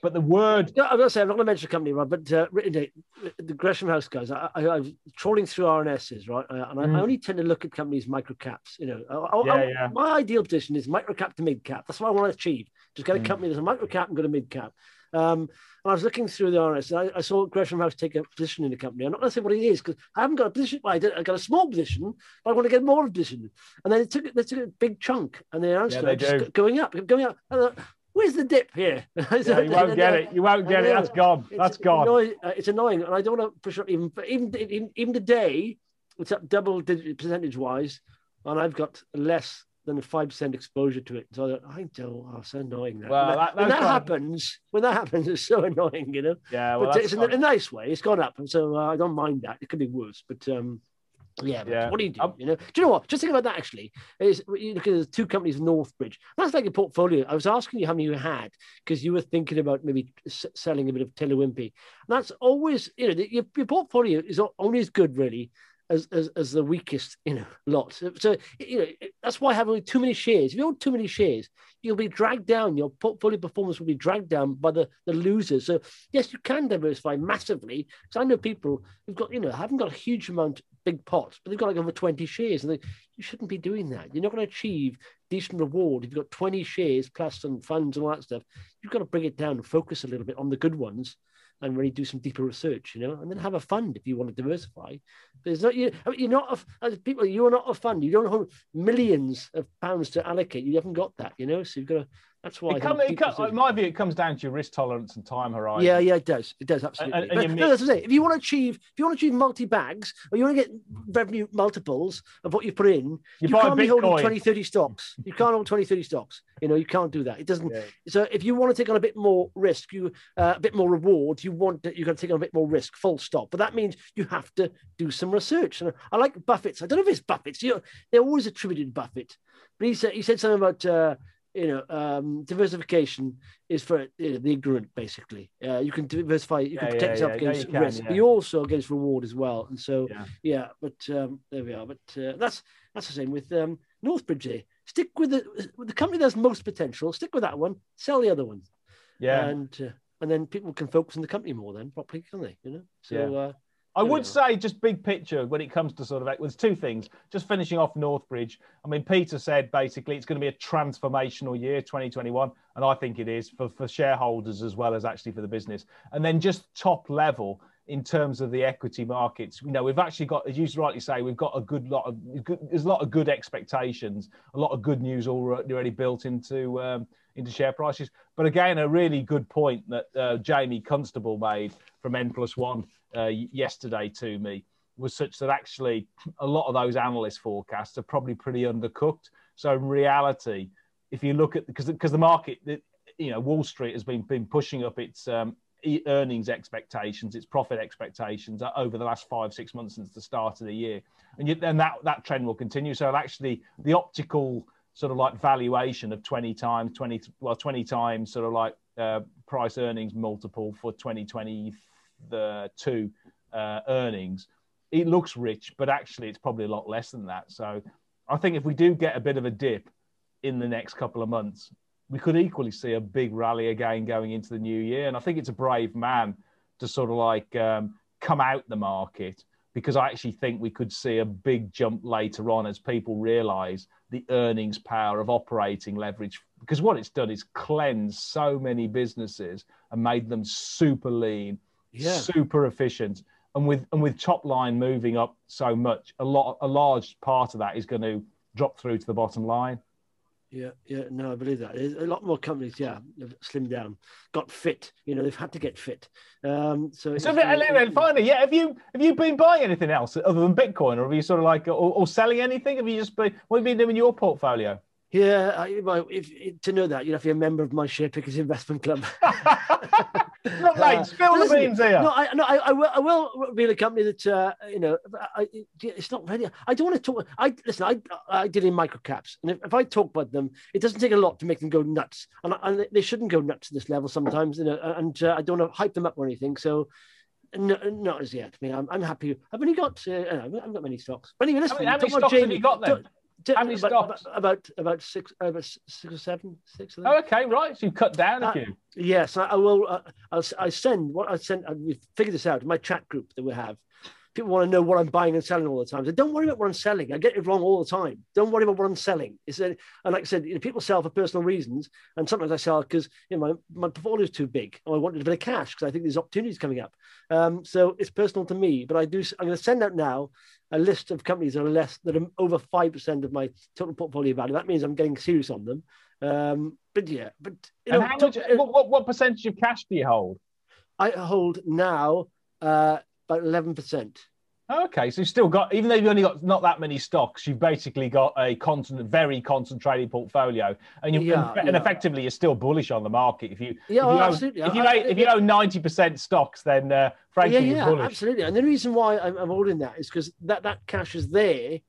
But the word... No, I'm not saying, I'm not going to mention the company, right, but the Gresham House guys, I'm trawling through RNSs, right, and I only tend to look at companies micro caps. My ideal position is micro cap to mid cap. That's what I want to achieve. Just get a company that's a micro cap and go to mid cap. And I was looking through the RNS, and I saw Gresham House take a position in the company. I'm not going to say what it is because I haven't got a position. I got a small position, but I want to get more of a position. And then they took a big chunk, and they announced just going up. Where's the dip here? Yeah, you won't get it. You won't get it. That's gone. That's gone. It's annoying, and I don't want to push up even today. It's up double-digit percentage-wise, and I've got less than a 5% exposure to it. So it's so annoying. Well, when that happens, it's so annoying, you know. Yeah, well, but it's in a nice way. It's gone up, and so I don't mind that. It could be worse, but. What do you do? Do you know what? Just think about that. Actually, you look at the two companies, Northbridge. That's like a portfolio. I was asking you how many you had because you were thinking about maybe selling a bit of Taylor Wimpey. And that's always, your portfolio is only as good, really, as the weakest, lot. So that's why having too many shares. If you own too many shares, you'll be dragged down. Your portfolio performance will be dragged down by the losers. So yes, you can diversify massively. Because I know people who've got, haven't got a huge amount, big pots, but they've got like over 20 shares, and you shouldn't be doing that. You're not going to achieve decent reward if you've got 20 shares plus some funds and all that stuff. You've got to bring it down and focus a little bit on the good ones. And really do some deeper research, and then have a fund if you want to diversify. There's not you're not as people. You are not a fund. You don't have millions of pounds to allocate. You haven't got that, So you've got to. That's why. In my view, it comes down to your risk tolerance and time horizon. Yeah, it does. It does absolutely. That's what I say. If you want to achieve multi bags, or you want to get revenue multiples of what you put in, you can't be holding 20, 30 stocks. You can't hold 20, 30 stocks. You can't do that. It doesn't. Yeah. So if you want to take on a bit more risk, a bit more reward, you've got to take on a bit more risk. Full stop. But that means you have to do some research. And I like Buffett's. I don't know if it's Buffett's. They're always attributed Buffett, but he said something about. Diversification is for the ignorant, basically. You can diversify, you can protect yourself against risk, but you also against reward as well. And so, but there we are. But that's the same with Northbridge there. Stick with the company that's most potential, stick with that one, sell the other one. Yeah. And then people can focus on the company more then, properly, can they? So, I would say just big picture when it comes to there's two things. Just finishing off Northbridge. I mean, Peter said basically it's going to be a transformational year, 2021. And I think it is for shareholders as well as actually for the business. And then just top level in terms of the equity markets, we've actually got, as you rightly say, we've got there's a lot of good expectations, a lot of good news already built into share prices. But again, a really good point that Jamie Constable made from N+1 yesterday to me was such that actually a lot of those analyst forecasts are probably pretty undercooked. So in reality, if you look at, because the market, Wall Street has been pushing up its earnings expectations, its profit expectations over the last 5-6 months since the start of the year, and that trend will continue. So actually, the optical sort of like valuation of 20 times sort of like price earnings multiple for 2022 earnings, it looks rich, but actually it's probably a lot less than that. So I think if we do get a bit of a dip in the next couple of months, we could equally see a big rally again going into the new year. And I think it's a brave man to sort of like come out the market, because I actually think we could see a big jump later on as people realise the earnings power of operating leverage. Because what it's done is cleanse so many businesses and made them super lean, super efficient. And with top line moving up so much, a large part of that is going to drop through to the bottom line. No, I believe that. There's a lot more companies, have slimmed down, got fit. They've had to get fit. So finally, have you been buying anything else other than Bitcoin, or have you sort of like or selling anything? Have you just been, what have you been doing in your portfolio? To know that, you have to be a member of my Share Pickers Investment Club. Not like spill the beans here. I will reveal a company that it's not ready. I don't want to talk. I did in microcaps, and if I talk about them, it doesn't take a lot to make them go nuts, and they shouldn't go nuts at this level sometimes. And I don't want to hype them up or anything. So. No, not as yet. I mean, I'm happy. I've only got. I haven't got many stocks. But anyway, listen. How many stocks have you got then? How many stocks? About six or seven. Six of them. Oh, okay, right. So you've cut down a few. Yes, I will. I send what I sent. We figured this out in my chat group that we have. People want to know what I'm buying and selling all the time. So don't worry about what I'm selling. I get it wrong all the time. Don't worry about what I'm selling. And like I said, people sell for personal reasons, and sometimes I sell because my portfolio is too big, or I wanted a bit of cash because I think there's opportunities coming up. So it's personal to me. But I'm going to send out now a list of companies that are over 5% of my total portfolio value. That means I'm getting serious on them. But how much? What percentage of cash do you hold? I hold now about 11%. Okay, so you've still got, even though you've only got not that many stocks, you've basically got a very concentrated portfolio, and effectively you're still bullish on the market. If you own 90% stocks, then frankly you're bullish. Absolutely. And the reason why I'm holding that is because that cash is there.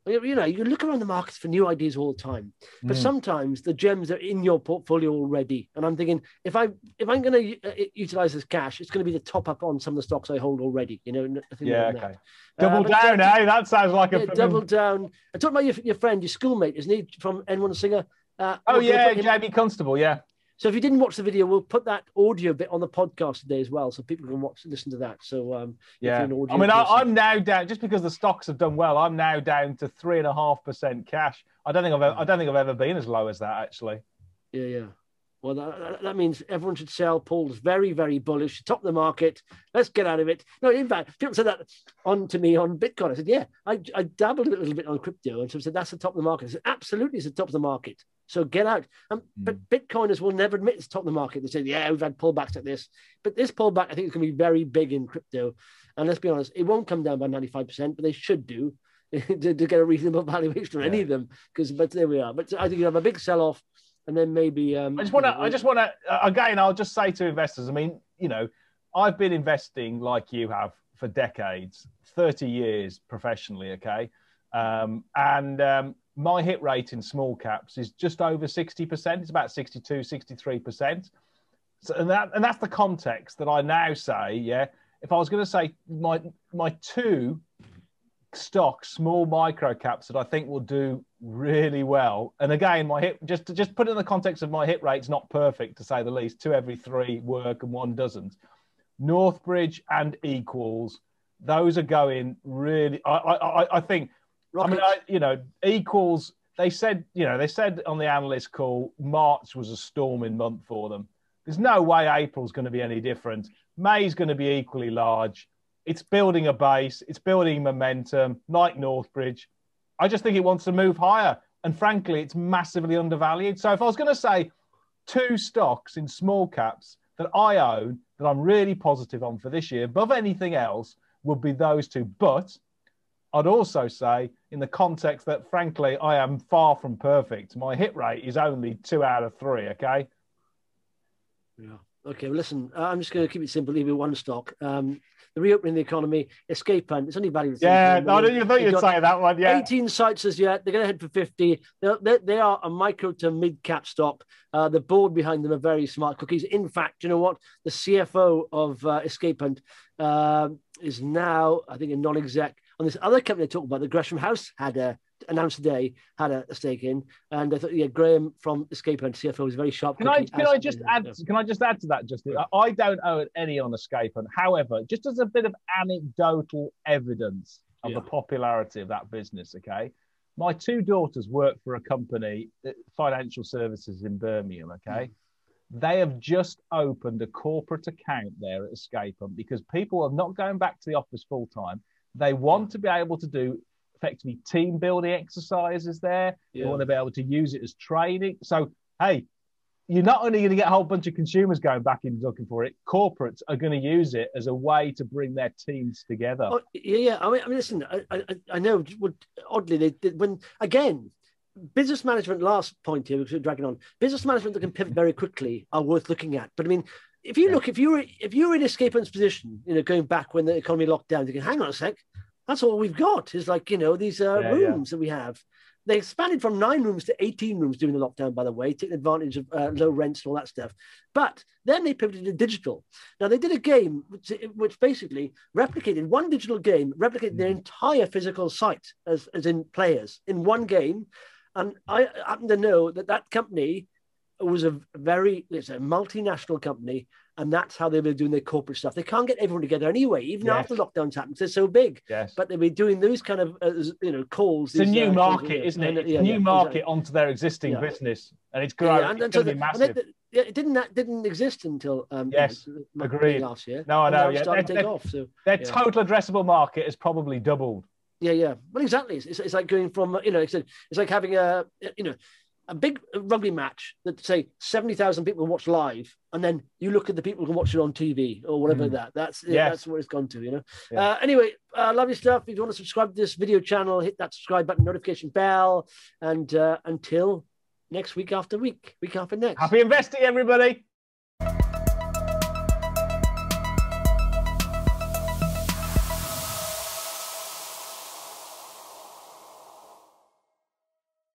You look around the markets for new ideas all the time, but sometimes the gems are in your portfolio already. And I'm thinking, if I'm going to utilize this cash, it's going to be the top up on some of the stocks I hold already. Okay. Double down, that sounds like double down. I talked about your friend, your schoolmate, isn't he, from N1 Singer? Jamie Constable, yeah. So if you didn't watch the video, we'll put that audio bit on the podcast today as well, so people can listen to that. So I'm now down, just because the stocks have done well. I'm now down to 3.5% cash. I don't think I've ever been as low as that, actually. Yeah. Well, that means everyone should sell. Paul's very, very bullish. Top of the market. Let's get out of it. No, in fact, people said that to me on Bitcoin. I said, yeah, I dabbled a little bit on crypto, and so said that's the top of the market. I said, absolutely, it's the top of the market. So get out. But Bitcoiners will never admit it's top of the market. They say, yeah, we've had pullbacks like this. But this pullback, I think, is going to be very big in crypto. And let's be honest, it won't come down by 95%, but they should do to get a reasonable valuation on any of them. But there we are. But I think you have a big sell-off, and then maybe... I just want to, again, I'll just say to investors, I mean, I've been investing like you have for decades, 30 years professionally, okay? My hit rate in small caps is just over 60%. It's about 62, 63%. So, and that's the context that I now say, yeah. If I was going to say my two stocks, small micro caps that I think will do really well, and again, my hit, just put it in the context of my hit rate's not perfect, to say the least. 2 every 3 work and 1 doesn't. Northbridge and Equals, those are going really. I think. Rockets. I mean, Equals. They said on the analyst call, March was a storming month for them. There's no way April's going to be any different. May's going to be equally large. It's building a base. It's building momentum, like Northbridge. I just think it wants to move higher. And frankly, it's massively undervalued. So if I was going to say 2 stocks in small caps that I own, that I'm really positive on for this year, above anything else, would be those 2. But I'd also say, in the context that, frankly, I am far from perfect. My hit rate is only 2 out of 3, okay? Yeah. Okay, well, listen, I'm just going to keep it simple, leave it one stock. The reopening of the economy, Escape Hunt, it's only valued. Yeah, no, I thought you'd say that one, yeah. 18 sites as yet. They're going to head for 50. They are a micro to mid-cap stock. The board behind them are very smart cookies. In fact, you know what? The CFO of Escape Hunt is now, I think, a non-exec on this other company I talked about. The Gresham House had announced today, had a stake in, and I thought, yeah, Graham from Escape Hunt, CFO, is very sharp. Can I just add to that, Justin? I don't own any on Escape Hunt. However, just as a bit of anecdotal evidence of the popularity of that business, okay? My 2 daughters work for a company, financial services in Birmingham, okay? They have just opened a corporate account there at Escape Hunt because people are not going back to the office full time. They want to be able to do effectively team building exercises there. They want to be able to use it as training. So, hey, you're not only going to get a whole bunch of consumers going back in looking for it, corporates are going to use it as a way to bring their teams together. Oh, yeah. I mean, listen, I know, oddly, they did, when, again, business management, last point here, which we're dragging on, business management that can pivot very quickly are worth looking at. But I mean, if you look, if you were in Escape Hunt's position, going back when the economy locked down, thinking, hang on a sec, that's all we've got is like, these rooms that we have. they expanded from 9 rooms to 18 rooms during the lockdown, by the way, taking advantage of low rents and all that stuff. But then they pivoted to digital. Now, they did a game which basically replicated one digital game, replicated their entire physical site, as in players, in one game. And I happen to know that company was it's a multinational company, and that's how they were doing their corporate stuff. They can't get everyone together anyway, even after lockdowns happened. They're so big. Yes. But they were doing those kind of calls. It's a new market, isn't it? It's a new market onto their existing business, and it's growing. It's going to be massive. It didn't exist until agreed last year. No, I know. It started to take off. So their total addressable market has probably doubled. Yeah. Well, exactly. It's like going from it's like having a big rugby match that say 70,000 people watch live, and then you look at the people who can watch it on TV or whatever that's where it's gone to. Anyway, lovely stuff. If you want to subscribe to this video channel, hit that subscribe button, notification bell, and until next week after next. Happy investing, everybody.